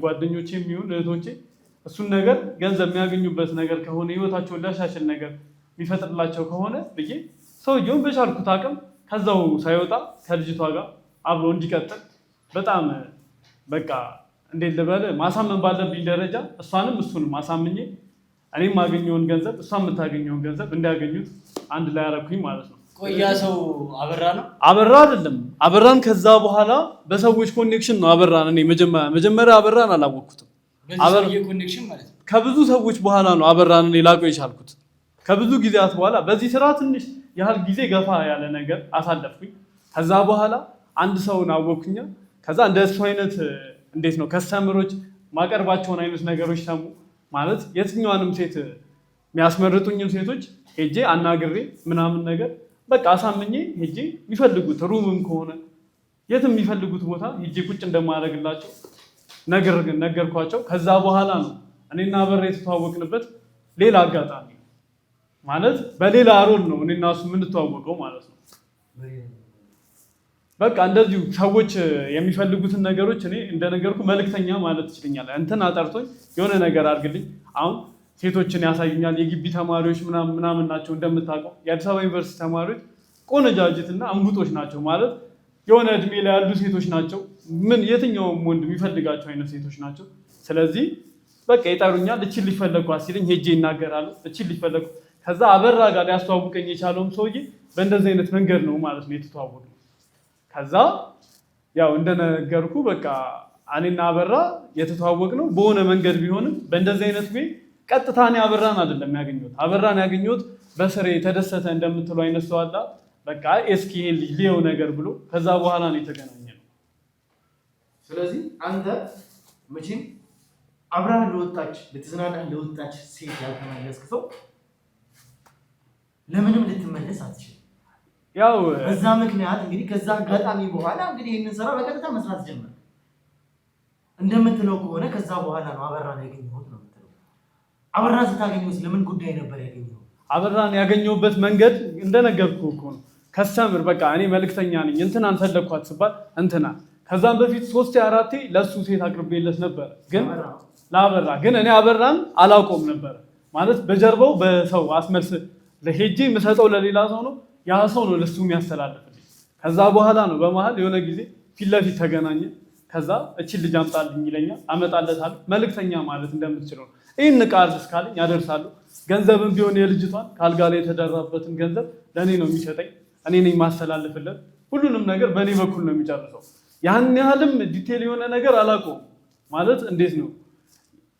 ጓደኞቼ የሚሆን እህቶቼ እሱን ነገር ገንዘብ የሚያገኙበት ነገር ከሆነ ህይወታቸውን ሊያሻሽል ነገር የሚፈጥርላቸው ከሆነ ብዬ ሰውየውን በቻልኩት አቅም ከዛው ሳይወጣ ከልጅቷ ጋር አብሮ እንዲቀጥል በጣም በቃ እንዴት ልበል ማሳመን ባለብኝ ደረጃ እሷንም እሱንም ማሳምኜ እኔም የማገኘውን ገንዘብ እሷ የምታገኘውን ገንዘብ እንዲያገኙት አንድ ላይ አደረኩኝ ማለት ነው። ቆያ ሰው አበራ ነው? አበራ አይደለም። አበራን ከዛ በኋላ በሰዎች ኮኔክሽን ነው አበራን። እኔ መጀመሪያ አበራን አላወቅኩትም። ኮኔክሽን ማለት ነው። ከብዙ ሰዎች በኋላ ነው አበራን እኔ ላውቀው የቻልኩት። ከብዙ ጊዜያት በኋላ በዚህ ስራ ትንሽ ያህል ጊዜ ገፋ ያለ ነገር አሳለፍኩኝ። ከዛ በኋላ አንድ ሰውን አወቅኩኛ። ከዛ እንደሱ አይነት እንዴት ነው ከስተምሮች ማቀርባቸውን አይነት ነገሮች ሰሙ ማለት የትኛዋንም ሴት የሚያስመርጡኝም ሴቶች ሄጄ አናግሬ ምናምን ነገር በቃ አሳምኜ ሄጄ የሚፈልጉት ሩምም ከሆነ የትም የሚፈልጉት ቦታ ሄጄ ቁጭ እንደማደርግላቸው ነገርኳቸው። ከዛ በኋላ ነው እኔና አበራ የተተዋወቅንበት ሌላ አጋጣሚ ማለት በሌላ ሮል ነው እኔና እሱ የምንተዋወቀው ማለት ነው። በቃ እንደዚሁ ሰዎች የሚፈልጉትን ነገሮች እኔ እንደነገርኩ መልእክተኛ ማለት ይችላል። እንትን አጠርቶኝ የሆነ ነገር አድርግልኝ። አሁን ሴቶችን ያሳዩኛል። የግቢ ተማሪዎች ምናምን ናቸው እንደምታውቀው። የአዲስ አበባ ዩኒቨርሲቲ ተማሪዎች ቆነጃጅትና እንቡጦች ናቸው ማለት የሆነ እድሜ ላይ ያሉ ሴቶች ናቸው። ምን የትኛውም ወንድ የሚፈልጋቸው አይነት ሴቶች ናቸው። ስለዚህ በቃ ይጠሩኛል። እቺን ሊፈለግኳት ሲለኝ ሄጄ ይናገራሉ። እቺን ሊፈለግኩ ከዛ አበራ ጋር ሊያስተዋውቀኝ የቻለውም ሰውዬ በእንደዚህ አይነት መንገድ ነው ማለት ነው የተተዋወቅነው። ከዛ ያው እንደነገርኩ በቃ እኔና አበራ የተተዋወቅነው በሆነ መንገድ ቢሆንም በእንደዚህ አይነት ወይ ቀጥታ እኔ አበራን አይደለም ያገኘሁት። አበራን ያገኘሁት በስሬ የተደሰተ እንደምትለው አይነት ሰው አለ። በቃ እስኪ ይሄን ልጅ ሊየው ነገር ብሎ ከዛ በኋላ ነው የተገናኘነው። ስለዚህ አንተ መቼም አብራን ለወጣች ለተዝናና ለወጣች ሴት ያልተመለስክ ሰው ለምንም ልትመለስ አትችልም። ያው በዛ ምክንያት እንግዲህ ከዛ አጋጣሚ በኋላ እንግዲህ ይሄንን ስራ በቀጥታ መስራት ጀመረ። እንደምትለው ከሆነ ከዛ በኋላ ነው አበራን ያገኘሁት ነው የምትለው። አበራን ስታገኘው ለምን ጉዳይ ነበር ያገኘው? አበራን ያገኘሁበት መንገድ እንደነገርኩህ እኮ ነው። ከስተምር በቃ እኔ መልእክተኛ ነኝ እንትናን ፈለግኳት ስባል እንትና ከዛም በፊት 3-4 ለሱ ሴት አቅርቤለት ነበር። ግን ለአበራ ግን እኔ አበራን አላውቀውም ነበር ማለት በጀርባው በሰው አስመልስ ለሄጄ የምሰጠው ለሌላ ሰው ነው። ያ ሰው ነው ለሱ የሚያስተላልፍልኝ። ከዛ በኋላ ነው በመሃል የሆነ ጊዜ ፊት ለፊት ተገናኘ። ከዛ እቺን ልጅ አምጣልኝ ይለኛል። አመጣለታለሁ። መልእክተኛ ማለት እንደምትችለው ይህን ቃል እስካለኝ ያደርሳለሁ። ገንዘብም ቢሆን የልጅቷን ካልጋ ላይ የተደራበትን ገንዘብ ለእኔ ነው የሚሰጠኝ። እኔ ነኝ ማስተላልፍለት። ሁሉንም ነገር በእኔ በኩል ነው የሚጨርሰው። ያን ያህልም ዲቴል የሆነ ነገር አላውቀውም ማለት እንዴት ነው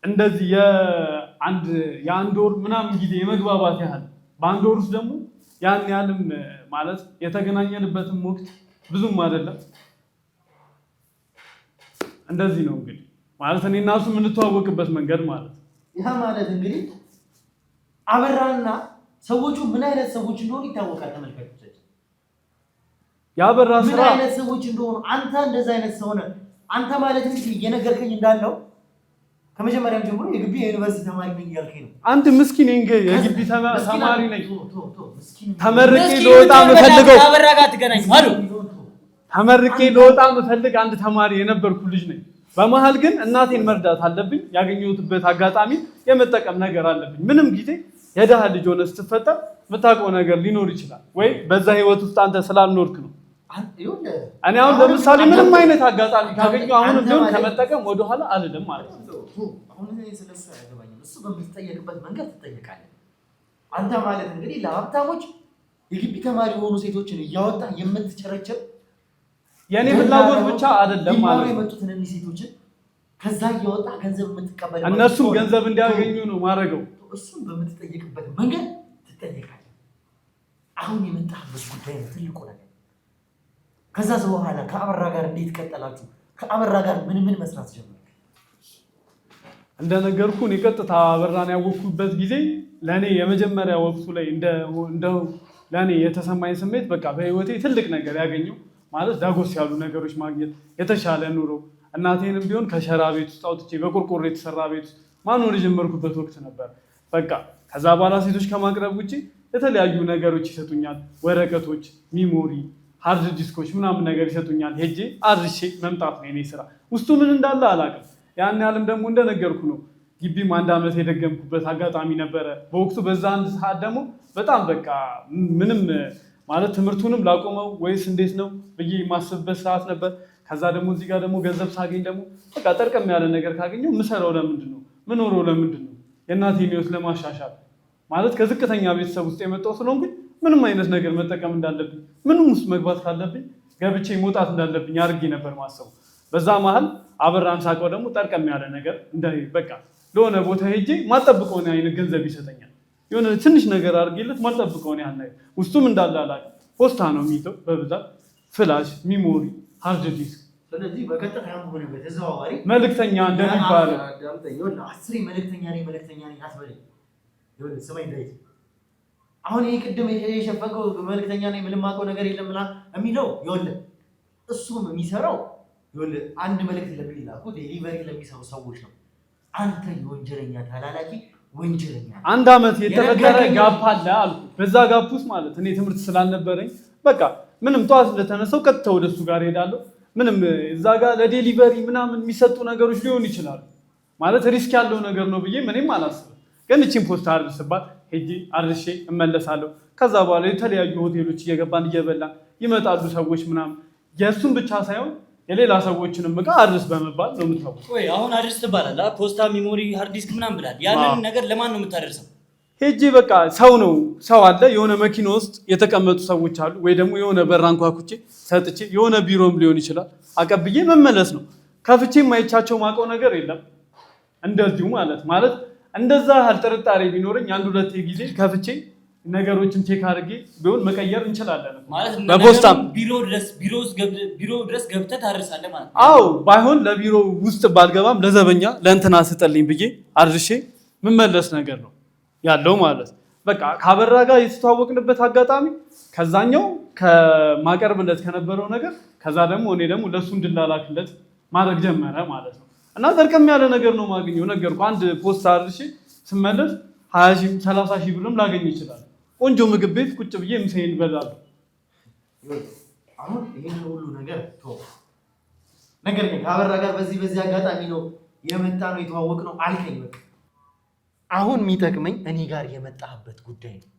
እንደዚህ የአንድ ወር ምናምን ጊዜ የመግባባት ያህል በአንድ ወር ውስጥ ደግሞ ያን ያህልም ማለት የተገናኘንበትም ወቅት ብዙም አይደለም። እንደዚህ ነው እንግዲህ ማለት እኔ እና እሱ የምንተዋወቅበት መንገድ ማለት ያ ማለት እንግዲህ አበራና ሰዎቹ ምን አይነት ሰዎች እንደሆኑ ይታወቃል። ተመልካቾቻችን ያበራ ስራ ምን አይነት ሰዎች እንደሆኑ አንተ እንደዛ አይነት ሰው ነህ። አንተ ማለት እንግዲህ እየነገርከኝ እንዳለው ከመጀመሪያም ጀምሮ የግቢ የዩኒቨርሲቲ ተማሪ ነኝ እያልከኝ ነው። አንድ ምስኪን ነኝ የግቢ ተማሪ ነኝ። ተመርቄ ልወጣ የምፈልገው ያበራ ጋር ትገናኝ ማለት ተመርቄ ልወጣ የምፈልግ አንድ ተማሪ የነበርኩ ልጅ ነኝ። በመሃል ግን እናቴን መርዳት አለብኝ። ያገኘሁትበት አጋጣሚ የመጠቀም ነገር አለብኝ። ምንም ጊዜ የደሃ ልጅ ሆነ ስትፈጠር የምታውቀው ነገር ሊኖር ይችላል ወይ በዛ ህይወት ውስጥ አንተ ስላልኖርክ ነው። እኔ አሁን ለምሳሌ ምንም አይነት አጋጣሚ ካገኘሁ አሁንም ቢሆን ከመጠቀም ወደኋላ አልልም ማለት ነው። አሁን እኔ ስለሱ አያገባኝም። እሱ በምትጠየቅበት መንገድ ትጠየቃለህ። አንተ ማለት እንግዲህ ለሀብታሞች የግቢ ተማሪ የሆኑ ሴቶችን እያወጣ የምትቸረችር የኔ ፍላጎት ብቻ አይደለም ማለት ነው። የመጡትን እነዚህ ሴቶችን ከዛ እያወጣ ገንዘብ የምትቀበል እነሱም ገንዘብ እንዲያገኙ ነው ማድረገው። እሱን በምትጠየቅበት መንገድ ትጠየቃለህ። አሁን የመጣህበት ጉዳይ ነው ትልቁ ነገር። ከዛ በኋላ ከአበራ ጋር እንዴት ቀጠላችሁ? ከአበራ ጋር ምን መስራት ጀመርክ? እንደነገርኩ እኔ ቀጥታ አበራን ያወቅኩበት ጊዜ ለኔ የመጀመሪያ ወቅቱ ላይ እንደው ለኔ የተሰማኝ ስሜት በቃ በህይወቴ ትልቅ ነገር ያገኘው ማለት ዳጎስ ያሉ ነገሮች ማግኘት፣ የተሻለ ኑሮ፣ እናቴንም ቢሆን ከሸራ ቤት ውስጥ አውጥቼ በቆርቆሮ የተሰራ ቤት ውስጥ ማኖር የጀመርኩበት ወቅት ነበር። በቃ ከዛ በኋላ ሴቶች ከማቅረብ ውጭ የተለያዩ ነገሮች ይሰጡኛል። ወረቀቶች፣ ሚሞሪ፣ ሃርድ ዲስኮች ምናምን ነገር ይሰጡኛል። ሄጄ አድርሼ መምጣት ነው የኔ ስራ። ውስጡ ምን እንዳለ አላውቅም። ያን ያህልም ደግሞ እንደነገርኩ ነው። ግቢም 1 ዓመት የደገምኩበት አጋጣሚ ነበረ በወቅቱ። በዛ አንድ ሰዓት ደግሞ በጣም በቃ ምንም ማለት ትምህርቱንም ላቆመው ወይስ እንዴት ነው ብዬ የማስብበት ሰዓት ነበር። ከዛ ደግሞ እዚህ ጋር ደግሞ ገንዘብ ሳገኝ ደግሞ በቃ ጠርቀም ያለ ነገር ካገኘው ምሰራው ለምንድን ነው ምኖረው ለምንድን ነው የእናቴን ህይወት ለማሻሻል ማለት ከዝቅተኛ ቤተሰብ ውስጥ የመጣው ስለሆንኩኝ ምንም አይነት ነገር መጠቀም እንዳለብኝ ምንም ውስጥ መግባት ካለብኝ ገብቼ መውጣት እንዳለብኝ አድርጌ ነበር ማሰቡ። በዛ መሀል አበራን ሳቀው ደግሞ ጠርቀም ያለ ነገር በቃ ለሆነ ቦታ ሄጄ ማጠብቀውን አይነት ገንዘብ ይሰጠኛል። የሆነ ትንሽ ነገር አድርጌለት ማጠብቀውን ያህል ነገር ውስጡም እንዳለ አላውቅም። ፖስታ ነው የሚይዘው በብዛት ፍላሽ፣ ሚሞሪ፣ ሃርድ ዲስክ። ስለዚህ በቀጥታ ሆነ በተዘዋዋሪ መልእክተኛ እንደሚባለው አስሬ መልእክተኛ ነኝ አትበለኝ። ይኸውልህ ስማኝ ዳዊት፣ አሁን ይሄ ቅድም የሸፈንከው መልእክተኛ ነኝ ምንም የማውቀው ነገር የለም ምናምን የሚለው ይኸውልህ እሱም የሚሰራው ይኸውልህ አንድ መልእክት ለሚላኩ ዴሊቨሪ ለሚሰሩ ሰዎች ነው። አንተ የወንጀለኛ ተላላኪ ወንጀለኛ 1 ዓመት የተፈጠረ ጋፕ አለ አልኩ። በዛ ጋፕ ውስጥ ማለት እኔ ትምህርት ስላልነበረኝ በቃ ምንም ጠዋት እንደተነሳው ቀጥታ ወደሱ ጋር ሄዳለሁ። ምንም እዛ ጋር ለዴሊቨሪ ምናምን የሚሰጡ ነገሮች ሊሆን ይችላሉ ማለት ሪስክ ያለው ነገር ነው ብዬ ምንም አላስብም። ግን እቺን ፖስታ አድርስባት ሄጄ አድርሼ እመለሳለሁ። ከዛ በኋላ የተለያዩ ሆቴሎች እየገባን እየበላን ይመጣሉ ሰዎች ምናምን። የእሱን ብቻ ሳይሆን የሌላ ሰዎችንም ዕቃ አድርስ በመባል ነው የምታውቁት። ወይ አሁን አድርስ ትባላለህ። ፖስታ፣ ሚሞሪ፣ ሃርድ ዲስክ ምናምን ብላል። ያንን ነገር ለማን ነው የምታደርሰው? ሄጄ በቃ ሰው አለ የሆነ መኪና ውስጥ የተቀመጡ ሰዎች አሉ፣ ወይ ደግሞ የሆነ በር አንኳኩቼ ሰጥቼ የሆነ ቢሮም ሊሆን ይችላል አቀብዬ መመለስ ነው። ከፍቼ የማይቻቸው ማውቀው ነገር የለም። እንደዚሁ ማለት እንደዛ ያህል ጥርጣሬ ቢኖረኝ 1-2 ጊዜ ከፍቼ ነገሮችን ቼክ አድርጌ ቢሆን መቀየር እንችላለን ማለት ነው። በፖስታም ቢሮ ድረስ ገብተህ ታደርሳለህ ማለት ነው። አዎ ባይሆን ለቢሮ ውስጥ ባልገባም ለዘበኛ ለእንትና ስጠልኝ ብዬ አድርሼ የምመለስ ነገር ነው ያለው ማለት በቃ ከአበራ ጋር የተተዋወቅንበት አጋጣሚ ከዛኛው ከማቀርብለት ከነበረው ነገር ከዛ ደግሞ እኔ ደግሞ ለሱ እንድላላክለት ማድረግ ጀመረ ማለት ነው። እና ጠርቀም ያለ ነገር ነው ማግኘው ነገርኩ። አንድ ፖስታ አድርሼ ስመለስ 20,000 30,000 ብርም ላገኝ ይችላል። ቆንጆ ምግብ ቤት ቁጭ ብዬ ምሳዬን እበላለሁ። አሁን ይሄን ሁሉ ነገር ነገር ግን ከአበራ ጋር በዚህ አጋጣሚ ነው የመጣ ነው የተዋወቅ ነው አልከኝ። በቃ አሁን የሚጠቅመኝ እኔ ጋር የመጣህበት ጉዳይ ነው።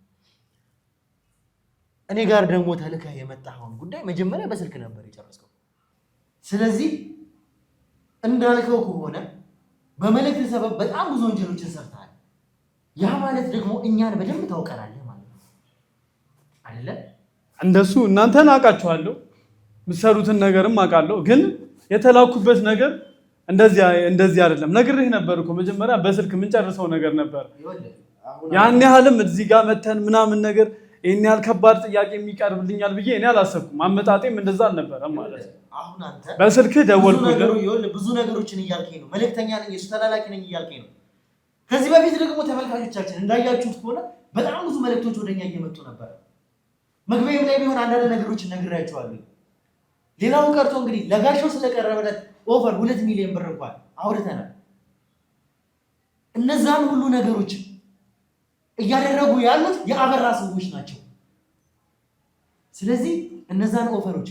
እኔ ጋር ደግሞ ተልከህ የመጣኸውን ጉዳይ መጀመሪያ በስልክ ነበር የጨረስከው። ስለዚህ እንዳልከው ከሆነ በመልእክት ሰበብ በጣም ብዙ ወንጀሎችን ሰርተሃል። ያ ማለት ደግሞ እኛን በደንብ ታውቀናለህ ማለት ነው አይደለ? እንደሱ እናንተን አውቃችኋለሁ፣ የምትሰሩትን ነገርም አውቃለሁ። ግን የተላኩበት ነገር እንደዚህ አይደለም። ነግሬህ ነበር እኮ መጀመሪያ በስልክ የምንጨርሰው ነገር ነበር። ያን ያህልም እዚህ ጋር መተን ምናምን ነገር ይሄን ያህል ከባድ ጥያቄ የሚቀርብልኛል ብዬ እኔ አላሰብኩም። አመጣጤም እንደዛ አልነበረም ማለት ነው። አሁን አንተ በስልክ ደወልኩልህ። ብዙ ነገሮችን እያልከኝ ነው። መልእክተኛ ነኝ፣ የሱ ተላላኪ ነኝ እያልከኝ ነው። ከዚህ በፊት ደግሞ ተመልካቾቻችን እንዳያችሁት ከሆነ በጣም ብዙ መልእክቶች ወደኛ እየመጡ ነበር። መግቢያም ላይ ቢሆን አንዳንድ ነገሮችን ነግሬያቸዋለሁ። ሌላው ቀርቶ እንግዲህ ለጋሻው ስለቀረበለት ኦፈር 2 ሚሊዮን ብር እንኳን አውርተናል። እነዛን ሁሉ ነገሮች እያደረጉ ያሉት የአበራ ሰዎች ናቸው። ስለዚህ እነዛን ኦፈሮች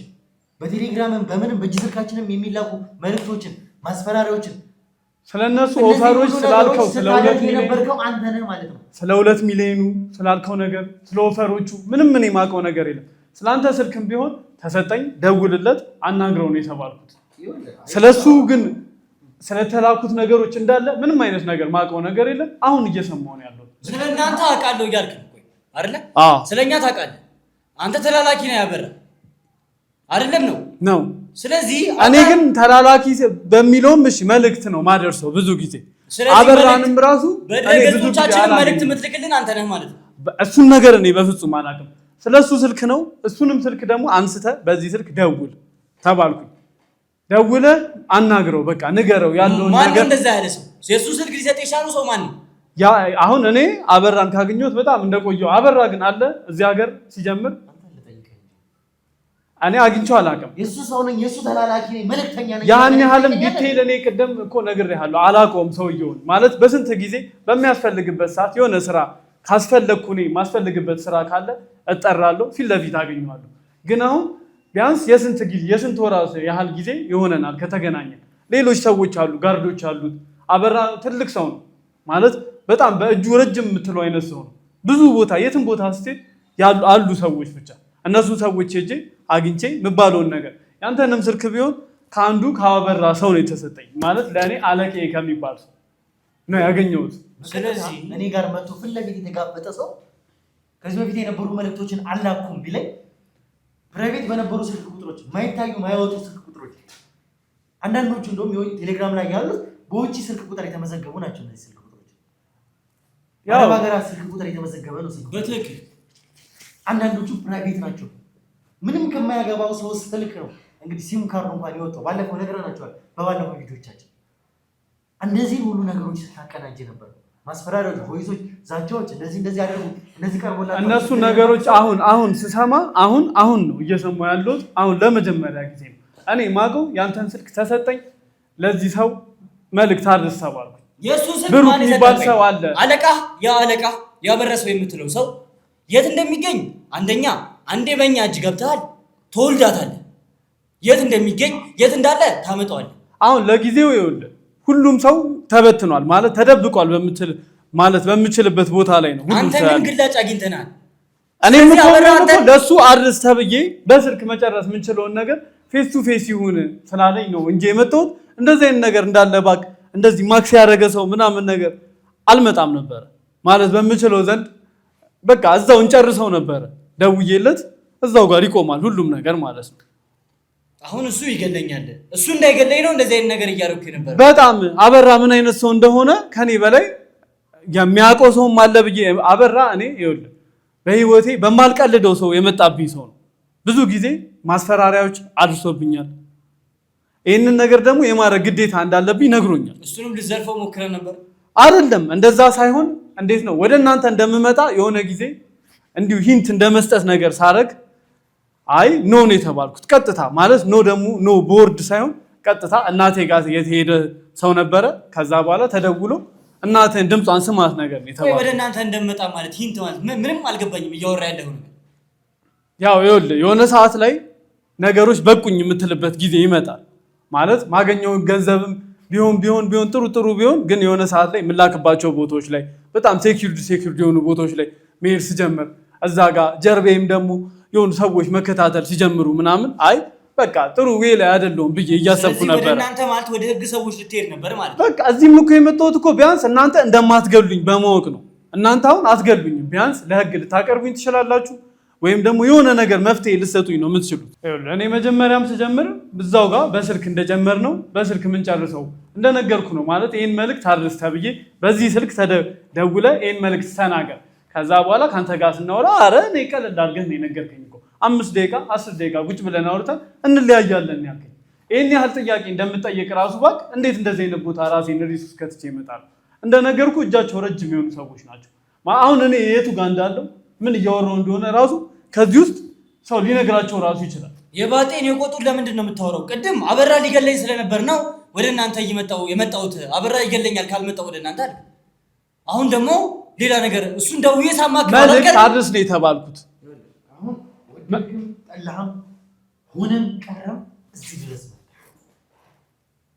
በቴሌግራምም በምንም በእጅ ስልካችንም የሚላኩ መልእክቶችን ማስፈራሪያዎችን ስለነሱ ኦፈሮች ስላልከው ስለ 2 ሚሊዮን አንተ ነህ ማለት ነው። ስለ 2 ሚሊዮኑ ስላልከው ነገር ስለ ኦፈሮቹ ምንም ምን የማውቀው ነገር የለም። ስላንተ ስልክም ቢሆን ተሰጠኝ፣ ደውልለት፣ አናግረው ነው የተባልኩት። ስለሱ ግን ስለተላኩት ነገሮች እንዳለ ምንም አይነት ነገር ማውቀው ነገር የለም። አሁን እየሰማሁ ነው ያለው። ስለናንተ አውቃለሁ እያልክ ነው አይደለ? ስለኛ ታውቃለህ። አንተ ተላላኪ ነህ ያበራ አይደለም ነው። ስለዚህ እኔ ግን ተላላኪ በሚለውም እሺ መልእክት ነው ማደርሰው ብዙ ጊዜ አበራንም ራሱ በድረገጾቻችን መልእክት የምትልክልን አንተ ነህ ማለት ነው። እሱን ነገር እኔ በፍጹም አላውቅም። ስለሱ ስልክ ነው። እሱንም ስልክ ደግሞ አንስተ በዚህ ስልክ ደውል ተባልኩኝ። ደውለ አናግረው፣ በቃ ንገረው ያለው ነገር። ማን እንደዛ ያለ ሰው የሱ ስልክ ሊሰጥ የቻለው ሰው ማን ነው? አሁን እኔ አበራን ካገኘሁት በጣም እንደቆየው አበራ ግን አለ እዚህ ሀገር ሲጀምር እኔ አግኝቼው አላውቅም። የሱ ሰው ነኝ፣ የሱ ተላላኪ ነኝ፣ መልእክተኛ ነኝ። ያን ያህልም ዲቴይል እኔ ቅድም እኮ ነግሬሃለሁ። አላውቀውም ሰውየውን ማለት በስንት ጊዜ በሚያስፈልግበት ሰዓት የሆነ ስራ ካስፈለግኩ እኔ ማስፈልግበት ስራ ካለ እጠራለሁ፣ ፊት ለፊት አገኘዋለሁ። ግን አሁን ቢያንስ የስንት ወራት ያህል ጊዜ ይሆነናል ከተገናኘን። ሌሎች ሰዎች አሉ፣ ጋርዶች አሉት። አበራ ትልቅ ሰው ነው ማለት በጣም በእጁ ረጅም የምትለው አይነት ሰው ነው። ብዙ ቦታ የትም ቦታ ስትሄድ አሉ ሰዎች ብቻ እነሱ ሰዎች ሄጄ አግኝቼ የምባለውን ነገር ያንተንም ስልክ ቢሆን ከአንዱ ካበራ ሰው ነው የተሰጠኝ። ማለት ለእኔ አለቃዬ ከሚባል ሰው ነው ያገኘሁት። ስለዚህ እኔ ጋር መጥቶ ፊት ለፊት የተጋፈጠ ሰው ከዚህ በፊት የነበሩ መልእክቶችን አላኩም ቢለኝ ፕራይቬት በነበሩ ስልክ ቁጥሮች ማይታዩ ማይወጡ ስልክ ቁጥሮች አንዳንዶቹ እንደውም ቴሌግራም ላይ ያሉት በውጭ ስልክ ቁጥር የተመዘገቡ ናቸው። እነዚህ ስልክ ቁጥሮች ያው በሀገራት ስልክ ቁጥር የተመዘገበ ነው ስልክ በትክክል። አንዳንዶቹ ፕራይቬት ናቸው። ምንም ከማያገባው ሰው ስልክ ነው እንግዲህ ሲም ካርዱ እንኳን የወጣው። ባለፈው ነግረናቸዋል በባለፈው ቪዲዮቻችን። እንደዚህ ሁሉ ነገሮች ስታቀናጅ ነበር። ማስፈራሪያዎች፣ ቮይሶች፣ ዛቻዎች፣ እንደዚህ አደረጉ፣ እንደዚህ ቀርቦላቸው እነሱ ነገሮች አሁን ስሰማ አሁን ነው እየሰማሁ ያለሁት። አሁን ለመጀመሪያ ጊዜ ነው እኔ ማውቀው ያንተን ስልክ ተሰጠኝ፣ ለዚህ ሰው መልእክት አድርስ ተባልኩኝ። የሱ ስልክ ብሩክ ማለት የሚባል ሰው አለ። አለቃ ያበረሰው የምትለው ሰው የት እንደሚገኝ አንዴ በእኛ እጅ ገብተሃል፣ ትወልዳታለህ። የት እንደሚገኝ የት እንዳለ ታመጣዋለህ። አሁን ለጊዜው ይኸውልህ ሁሉም ሰው ተበትኗል ማለት ተደብቋል በምችልበት ቦታ ላይ ነው። አንተ ምን ግላጭ አግኝተናል? እኔም እኮ ለሱ አድርስ ተብዬ በስልክ መጨረስ የምንችለውን ነገር ፌስ ቱ ፌስ ይሁን ስላለኝ ነው እንጂ የመጣሁት እንደዚህ አይነት ነገር እንዳለ ባክ እንደዚህ ማክስ ያደረገ ሰው ምናምን ነገር አልመጣም ነበር ማለት በምችለው ዘንድ በቃ እዛው እንጨርሰው ነበር። ደውዬለት እዛው ጋር ይቆማል ሁሉም ነገር ማለት ነው። አሁን እሱ ይገለኛል። እሱ እንዳይገለኝ ነው እንደዚህ አይነት ነገር እያደረኩ ነበር። በጣም አበራ ምን አይነት ሰው እንደሆነ ከኔ በላይ የሚያውቀው ሰውም አለ ብዬ አበራ እኔ ይኸውልህ በህይወቴ በማልቀልደው ሰው የመጣብኝ ሰው ነው። ብዙ ጊዜ ማስፈራሪያዎች አድርሶብኛል። ይህንን ነገር ደግሞ የማድረግ ግዴታ እንዳለብኝ ነግሮኛል። እሱንም ልዘርፈው ሞክረህ ነበር? አይደለም እንደዛ ሳይሆን እንዴት ነው ወደ እናንተ እንደምመጣ የሆነ ጊዜ እንዲሁ ሂንት እንደመስጠት ነገር ሳረግ አይ ኖ ነው የተባልኩት። ቀጥታ ማለት ኖ ደግሞ ኖ ቦርድ ሳይሆን ቀጥታ እናቴ ጋር የተሄደ ሰው ነበረ። ከዛ በኋላ ተደውሎ እናቴን ድምጿን ስማት ነገር ነው የተባለው። ወደ እናንተ እንደምመጣ ማለት ሂንት ማለት ምንም አልገባኝም እያወራ ያለው ነገር። ያው ይኸውልህ የሆነ ሰዓት ላይ ነገሮች በቁኝ የምትልበት ጊዜ ይመጣል። ማለት ማገኘውን ገንዘብም ቢሆን ጥሩ ቢሆን ግን የሆነ ሰዓት ላይ የምላክባቸው ቦታዎች ላይ በጣም ሴኩሪቲ የሆኑ ቦታዎች ላይ መሄድ ሲጀምር እዛ ጋር ጀርቤም ደግሞ የሆኑ ሰዎች መከታተል ሲጀምሩ ምናምን አይ በቃ ጥሩ ዌይ ላይ አይደለሁም ብዬ እያሰብኩ ነበር። እናንተ ማለት ወደ ህግ ሰዎች ልትሄድ ነበር ማለት በቃ እዚህም እኮ የመጣሁት እኮ ቢያንስ እናንተ እንደማትገሉኝ በማወቅ ነው። እናንተ አሁን አትገሉኝም፣ ቢያንስ ለህግ ልታቀርቡኝ ትችላላችሁ ወይም ደግሞ የሆነ ነገር መፍትሄ ልትሰጡኝ ነው የምትችሉት። እኔ መጀመሪያም ስጀምር ብዛው ጋር በስልክ እንደጀመር ነው በስልክ የምንጨርሰው እንደነገርኩ ነው ማለት ይህን መልእክት አድርስ ተብዬ በዚህ ስልክ ደውለ ይህን መልእክት ተናገር ከዛ በኋላ ካንተ ጋር ስናወራ አረ እኔ ቀለል አድርገህ ነው የነገርከኝ እኮ 5 ደቂቃ 10 ደቂቃ ቁጭ ብለን አውርተን እንለያያለን ያልከኝ ይሄን ያህል ጥያቄ እንደምጠየቅ ራሱ ባክ እንዴት እንደዚህ አይነት ቦታ ራሴን ሪስክ ከትቼ እመጣለሁ? እንደነገርኩ እጃቸው ረጅም የሆኑ ሰዎች ናቸው። አሁን እኔ የቱ ጋር እንዳለው ምን እያወራሁ እንደሆነ ራሱ ከዚህ ውስጥ ሰው ሊነግራቸው ራሱ ይችላል። የባጤን የቆጡን ለምንድን ነው የምታወራው? ቅድም አበራ ሊገለኝ ስለነበር ነው ወደ እናንተ የመጣሁት። አበራ ይገለኛል ካልመጣሁ ወደ እናንተ አይደል። አሁን ደግሞ ሌላ ነገር እሱን ደውዬ ሳማክር መልእክት አድርስ ነው የተባልኩት። አሁን ወደድክም ጠላህም ሆነም ቀረም እዚህ ድረስ ነው።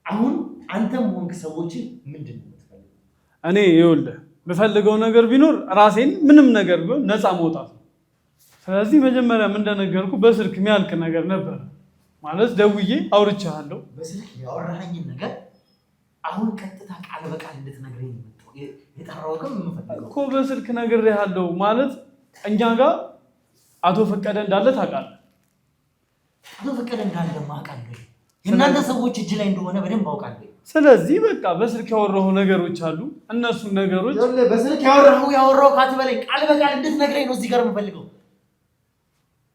አሁን አንተም ሆንክ ሰዎችን ምንድን ነው የምትፈልገው? እኔ ይኸውልህ የምፈልገው ነገር ቢኖር ራሴን ምንም ነገር ቢሆን ነፃ መውጣት ነው። ስለዚህ መጀመሪያም እንደነገርኩ በስልክ የሚያልቅ ነገር ነበር ማለት ደውዬ አውርቻለሁ። በስልክ ያወራኸኝን ነገር አሁን ቀጥታ ቃል በቃል እንድትነግረኝ ነው የጠራሁትም የምፈልገው እኮ። በስልክ ነግሬሃለሁ ማለት እኛ ጋር አቶ ፈቀደ እንዳለ ታውቃለህ። አቶ ፈቀደ እንዳለ ማውቃለሁ። የእናንተ ሰዎች እጅ ላይ እንደሆነ በደንብ አውቃለሁ። ስለዚህ በቃ በስልክ ያወራሁ ነገሮች አሉ። እነሱን ነገሮች በስልክ ያወራሁ ካትበለኝ ቃል በቃል እንድትነግረኝ ነው እዚህ ጋር የምፈልገው።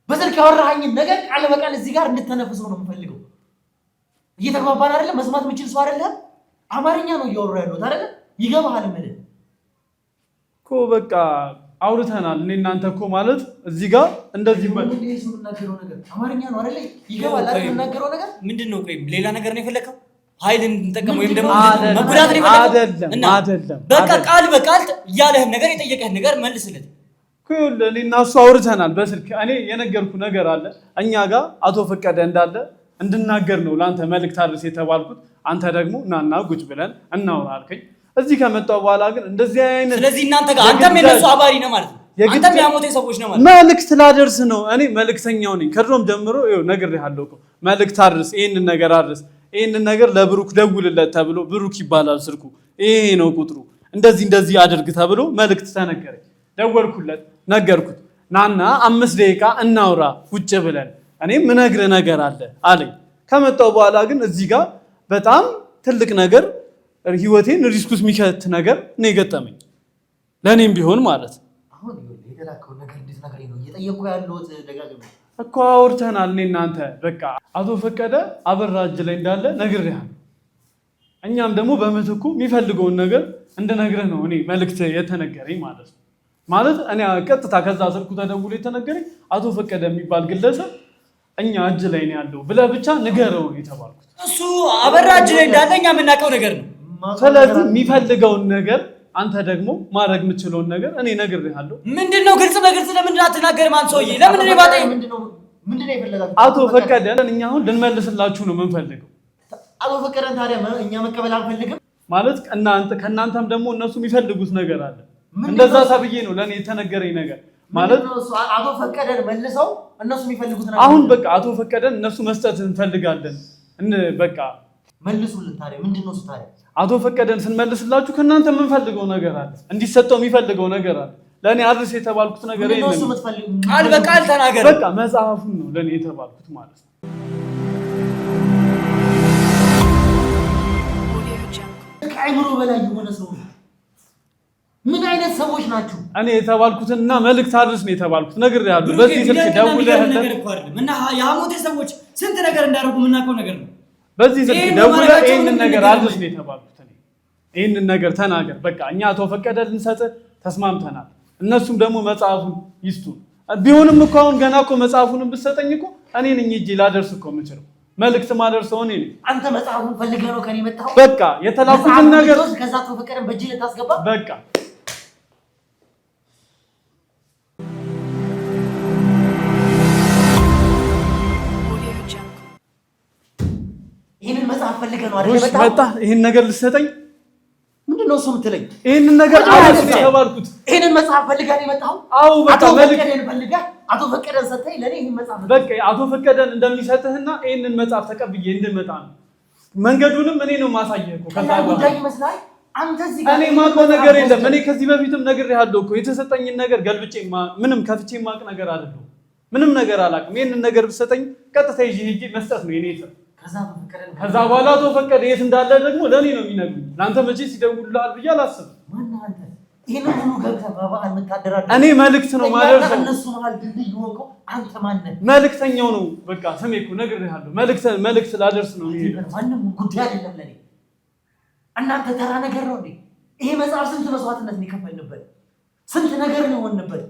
በስልክ ያወራኸኝን ነገር ቃል በቃል እዚህ ጋር እንድትተነፍሰው ነው የምፈልገው። እየተግባባን አይደለም? መስማት የምችል ሰው አይደለም? አማርኛ ነው እያወራሁ ያለሁት አይደለም? ይገባሃል? ምን እኮ በቃ አውርተናል። እኔ እናንተ እኮ ማለት እዚህ ጋር እንደዚህ የምናገረው ነገር አማርኛ ነው አይደለ? ይገባል አይደል? የምናገረው ነገር ምንድን ነው? ቆይ ሌላ ነገር ነው የፈለከው? ኃይል እንድንጠቀም ወይም ደግሞ መጉዳት ነው የፈለከው? አይደለም። በቃ ቃል በቃል ያለህን ነገር የጠየቀህን ነገር መልስለት እኮ። ይኸውልህ እኔ እና እሱ አውርተናል በስልክ። እኔ የነገርኩህ ነገር አለ እኛ ጋር አቶ ፈቀደ እንዳለ እንድናገር ነው ለአንተ መልእክት አድርስ የተባልኩት። አንተ ደግሞ ናና ቁጭ ብለን እናውራ አልከኝ። እዚህ ከመጣሁ በኋላ ግን እንደዚህ አይነት ስለዚህ እናንተ ጋር አንተም የነሱ አባሪ ነው ማለት ነው። አንተም ያሞቴ ሰዎች ነው ማለት ነው። መልእክት ላደርስ ነው። እኔ መልእክተኛው ነኝ ከድሮም ጀምሮ። ይኸው ነግሬሃለሁ እኮ መልእክት አድርስ፣ ይሄንን ነገር አድርስ፣ ይሄንን ነገር ለብሩክ ደውልለት ተብሎ ብሩክ ይባላል ስልኩ፣ ይሄ ነው ቁጥሩ፣ እንደዚህ አድርግ ተብሎ መልእክት ተነገረኝ። ደወልኩለት፣ ነገርኩት። ናና 5 ደቂቃ እናውራ ቁጭ ብለን እኔም ምነግርህ ነገር አለ አለኝ። ከመጣሁ በኋላ ግን እዚህ ጋር በጣም ትልቅ ነገር ህይወቴን ሪስክ ውስጥ የሚከት ነገር ነው የገጠመኝ። ለእኔም ቢሆን ማለት አሁን የተላከው ነገር እንድትነግረኝ ነው እየጠየኩ ያለሁት። ደጋግሜ እኮ አውርተናል እኔ እናንተ። በቃ አቶ ፈቀደ አበራ እጅ ላይ እንዳለ ነግሬሃለሁ። እኛም ደግሞ በምትኩ የሚፈልገውን ነገር እንድነግርህ ነው እኔ መልእክት የተነገረኝ ማለት ነው። ማለት እኔ ቀጥታ ከዛ ስልኩ ተደውሎ የተነገረኝ አቶ ፈቀደ የሚባል ግለሰብ እኛ እጅ ላይ ነው ያለው ብለህ ብቻ ንገረው የተባልኩት። እሱ አበራ እጅ ላይ እንዳለ እኛ የምናውቀው ነገር ነው። ስለዚህ የሚፈልገውን ነገር አንተ ደግሞ ማድረግ የምችለውን ነገር እኔ ነግሬሃለሁ። ምንድነው? ግልጽ በግልጽ ለምን አትናገርም? አንተ ሰውዬ ለምን ነው ባጣ? ምንድነው የፈለጋችሁት? አቶ ፈቀደን እኛ አሁን ልንመልስላችሁ ነው የምንፈልገው። አቶ ፈቀደን ታዲያ እኛ መቀበል አንፈልግም ማለት ከእናንተም ደግሞ እነሱ የሚፈልጉት ነገር አለ። እንደዛ ተብዬ ነው ለእኔ የተነገረኝ ነገር ማለት አቶ ፈቀደን መልሰው እነሱ የሚፈልጉት ነገር አሁን በቃ አቶ ፈቀደን እነሱ መስጠት እንፈልጋለን። በቃ መልሱልን። ታዲያ ምንድነው እሱ? ታዲያ አቶ ፈቀደን ስንመልስላችሁ ከእናንተ የምንፈልገው ነገር አለ፣ እንዲሰጠው የሚፈልገው ነገር አለ። ለእኔ አድርስ የተባልኩት ነገር ቃል በቃል ተናገር። በቃ መጽሐፉን ነው ለእኔ የተባልኩት ማለት ነው። ከአይምሮ በላይ የሆነ ሰው ነው። ምን አይነት ሰዎች ናችሁ? እኔ የተባልኩትና መልእክት አድርስ ነው የተባልኩት። ነግሬሃለሁ። በዚህ ስልክ ደውለህለት እና የሐሞቴ ሰዎች ስንት ነገር እንዳደረጉ የምናውቀው ነገር ነው። በዚህ ስልክ ደውለህ ይሄንን ነገር አድርስ ነው የተባልኩት። ይሄንን ነገር ተናገር። በቃ እኛ አቶ ፈቀደ ልንሰጥህ ተስማምተናል። እነሱም ደግሞ መጽሐፉን ይስጡ። ቢሆንም እኮ አሁን ገና እኮ መጽሐፉንም ብትሰጠኝ እኮ እኔ ነኝ እጄ ላደርስ እኮ የምችለው። መልእክት ማደርሰው እኔ ነኝ። አንተ መጽሐፉን ፈልገህ ነው ከኔ የመጣኸው? በቃ የተላኩትን ነገር ከዛ አቶ ፈቀደን በእጅ ልታስገባ በቃ ይሄንን መጽሐፍ ፈልገህ ነው አይደል የመጣኸው? መጣ ይሄን ነገር ልትሰጠኝ ምንድነው እሱ የምትለኝ? ይሄንን ነገር አውርስ የተባልኩት ይሄንን መጽሐፍ ፈልገህ ነው የመጣኸው? አዎ በቃ አቶ ፈቀደን ፈልገህ አቶ ፈቀደን ሰጠኝ ለኔ ይሄን መጽሐፍ በቃ አቶ ፈቀደን እንደሚሰጥህና ይሄንን መጽሐፍ ተቀብዬ እንድመጣ ነው። መንገዱንም እኔ ነው ማሳየህ እኮ ከዛ ጉዳይ ይመስላል። አንተ እዚህ ጋር እኔ ማውቀው ነገር የለም። እኔ ከዚህ በፊትም ነግሬሃለሁ እኮ የተሰጠኝን ነገር ገልብጬ ምንም ከፍቼ ማቅ ነገር አይደለም። ምንም ነገር አላውቅም። ይሄንን ነገር ብትሰጠኝ ቀጥታ ይዤ ሄጄ መስጠት ነው የኔ ስራ። ከዛ በኋላ አቶ ፈቀደ የት እንዳለ ደግሞ ለኔ ነው የሚነግሩኝ። ለአንተ መቼ ሲደውልልሃል ብዬ አላስብም። ይሄንን ሁሉ ገብተህ በበዓል የምታደራደር እኔ መልእክት ነው ማለት ነው። እነሱ መሀል ድልድይ ሆንከው አንተ ማነህ? መልእክተኛው ነው በቃ ስሜ እኮ ነግሬሃለሁ። መልእክት ላደርስ ነው የሚሄደው። ማንም ጉዳይ አይደለም ለኔ። እናንተ ተራ ነገር ነው እንዴ? ይሄ መጽሐፍ ስንት መስዋዕትነት ነው የከፈልንበት? ስንት ነገር ነው የሆንበት?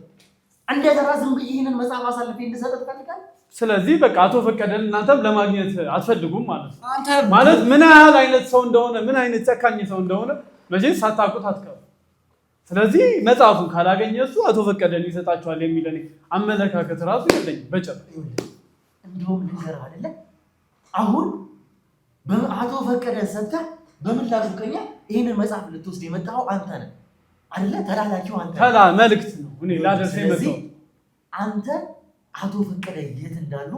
እንደ ተራ ዝም ብዬ ይሄንን መጽሐፍ አሳልፌ እንድሰጥ ትፈልጋለህ? ስለዚህ በቃ አቶ ፈቀደን እናንተም ለማግኘት አትፈልጉም ማለት ነው። አንተ ማለት ምን ያህል አይነት ሰው እንደሆነ ምን አይነት ጨካኝ ሰው እንደሆነ መቼም ሳታውቁት አትቀሩ። ስለዚህ መጽሐፉን ካላገኘ እሱ አቶ ፈቀደን ይሰጣችኋል የሚል እኔ አመለካከት ራሱ የለኝም በጭራሽ። እንደውም ልንገርህ አይደለ አሁን በአቶ ፈቀደ ሰጥተህ በምን ላድርገኛ ይሄንን መጽሐፍ ልትወስድ የመጣኸው አንተ ነህ አይደለ? ተላላኪው አንተ ነህ። መልእክት ነው እኔ ላደርስ የመጣው። አንተ አቶ ፈቀደ የት እንዳሉ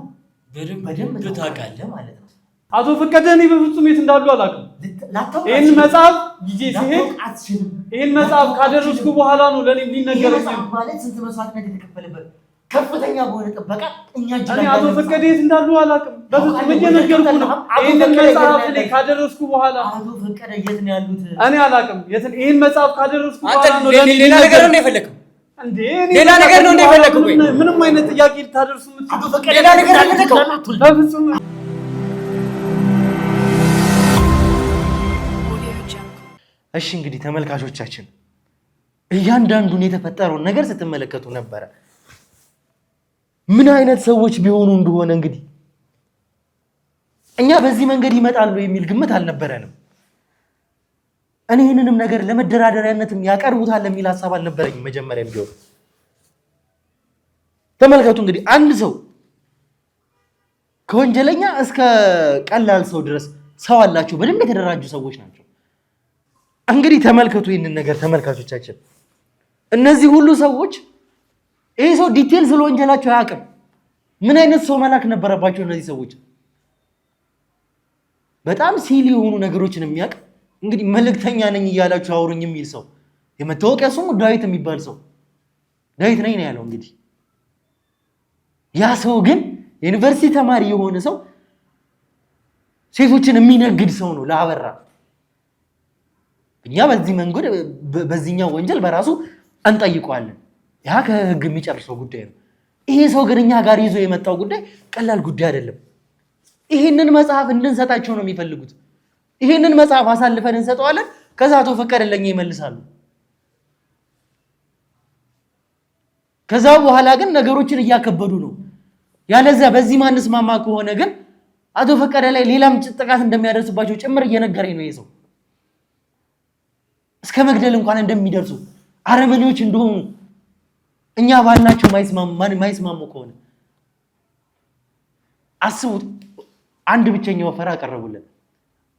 በደንብ ታውቃለህ ማለት ነው። አቶ ፈቀደ እኔ በፍጹም የት እንዳሉ አላውቅም። ይሄን መጽሐፍ ይዤ ሲሄድ ይሄን መጽሐፍ ካደረስኩ በኋላ ነው ለኔ ሊነገረኝ ማለት ስንት መስዋዕትነት የተከፈለበት ከፍተኛ በሆነ ጥበቃ እኛ እኔ አቶ ፈቀደ የት እንዳሉ አላውቅም። በፍጹም እየነገርኩ ነው። ይሄን መጽሐፍ እኔ ካደረስኩ በኋላ አቶ ፈቀደ የት ነው ያሉት? እኔ አላውቅም። ይሄን መጽሐፍ ካደረስኩ በኋላ ነው ለኔ ሌላ ነገር ነው የፈለከው እንዴ? ሌላ ነገር ነው የፈለከው ወይ? ምንም አይነት ጥያቄ ልታደርሱ አቶ ፈቀደ ሌላ ነገር አልፈለከው በፍጹም። እሺ እንግዲህ ተመልካቾቻችን እያንዳንዱን የተፈጠረውን ነገር ስትመለከቱ ነበረ። ምን አይነት ሰዎች ቢሆኑ እንደሆነ እንግዲህ እኛ በዚህ መንገድ ይመጣሉ የሚል ግምት አልነበረንም። እኔ ይህንንም ነገር ለመደራደሪያነትም ያቀርቡታል የሚል ሀሳብ አልነበረኝም መጀመሪያም ቢሆን። ተመልከቱ እንግዲህ አንድ ሰው ከወንጀለኛ እስከ ቀላል ሰው ድረስ ሰው አላቸው። በደንብ የተደራጁ ሰዎች ናቸው። እንግዲህ ተመልከቱ ይህንን ነገር ተመልካቾቻችን። እነዚህ ሁሉ ሰዎች ይሄ ሰው ዲቴል ስለ ወንጀላቸው አያውቅም። ምን አይነት ሰው መላክ ነበረባቸው እነዚህ ሰዎች? በጣም ሲሊ የሆኑ ነገሮችን የሚያውቅ እንግዲህ መልእክተኛ ነኝ እያላችሁ አውሩኝ የሚል ሰው፣ የመታወቂያ ስሙ ዳዊት የሚባል ሰው ዳዊት ነኝ ነው ያለው። እንግዲህ ያ ሰው ግን የዩኒቨርሲቲ ተማሪ የሆነ ሰው ሴቶችን የሚነግድ ሰው ነው ለአበራ። እኛ በዚህ መንገድ በዚህኛው ወንጀል በራሱ አንጠይቀዋለን። ያ ከህግ የሚጨርሰው ጉዳይ ነው። ይሄ ሰው ግን እኛ ጋር ይዞ የመጣው ጉዳይ ቀላል ጉዳይ አይደለም። ይሄንን መጽሐፍ እንድንሰጣቸው ነው የሚፈልጉት። ይሄንን መጽሐፍ አሳልፈን እንሰጠዋለን። ከዛ አቶ ፈቀደ ለኛ ይመልሳሉ። ከዛ በኋላ ግን ነገሮችን እያከበዱ ነው። ያለዚያ በዚህ ማንስማማ ከሆነ ግን አቶ ፈቀደ ላይ ሌላም ጥቃት እንደሚያደርስባቸው ጭምር እየነገረኝ ነው። ይሄ ሰው እስከ መግደል እንኳን እንደሚደርሱ አረመኔዎች እንደሆኑ እኛ ባልናቸው ማይስማሙ ከሆነ አስቡት። አንድ ብቸኛ ወፈራ አቀረቡልን።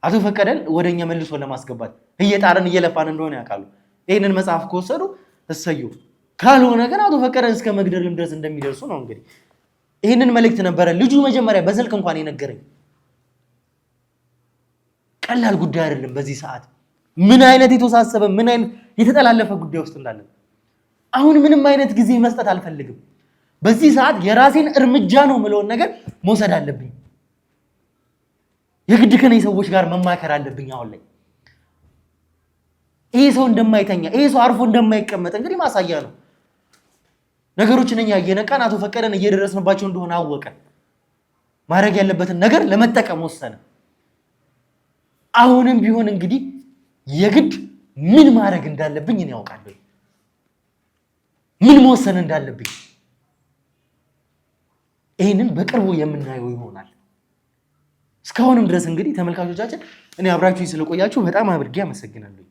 አቶ ፈቀደን ወደኛ መልሶ ለማስገባት እየጣረን እየለፋን እንደሆነ ያውቃሉ። ይሄንን መጽሐፍ ከወሰዱ እሰየው፣ ካልሆነ ግን አቶ ፈቀደን እስከ መግደልም ድረስ እንደሚደርሱ ነው። እንግዲህ ይሄንን መልእክት ነበረ ልጁ መጀመሪያ በስልክ እንኳን የነገረኝ። ቀላል ጉዳይ አይደለም። በዚህ ሰዓት ምን አይነት የተወሳሰበ ምን አይነት የተጠላለፈ ጉዳይ ውስጥ እንዳለን አሁን ምንም አይነት ጊዜ መስጠት አልፈልግም። በዚህ ሰዓት የራሴን እርምጃ ነው የምለውን ነገር መውሰድ አለብኝ። የግድ ከነዚህ ሰዎች ጋር መማከር አለብኝ። አሁን ላይ ይሄ ሰው እንደማይተኛ ይሄ ሰው አርፎ እንደማይቀመጥ እንግዲህ ማሳያ ነው። ነገሮችን እኛ እየነቃን አቶ ፈቀደን እየደረስንባቸው እንደሆነ አወቀን። ማድረግ ያለበትን ነገር ለመጠቀም ወሰነ። አሁንም ቢሆን እንግዲህ የግድ ምን ማድረግ እንዳለብኝ እኔ ያውቃለሁ። ምን መወሰን እንዳለብኝ ይሄንን በቅርቡ የምናየው ይሆናል። እስካሁንም ድረስ እንግዲህ ተመልካቾቻችን እኔ አብራችሁኝ ስለቆያችሁ በጣም አድርጌ አመሰግናለሁ።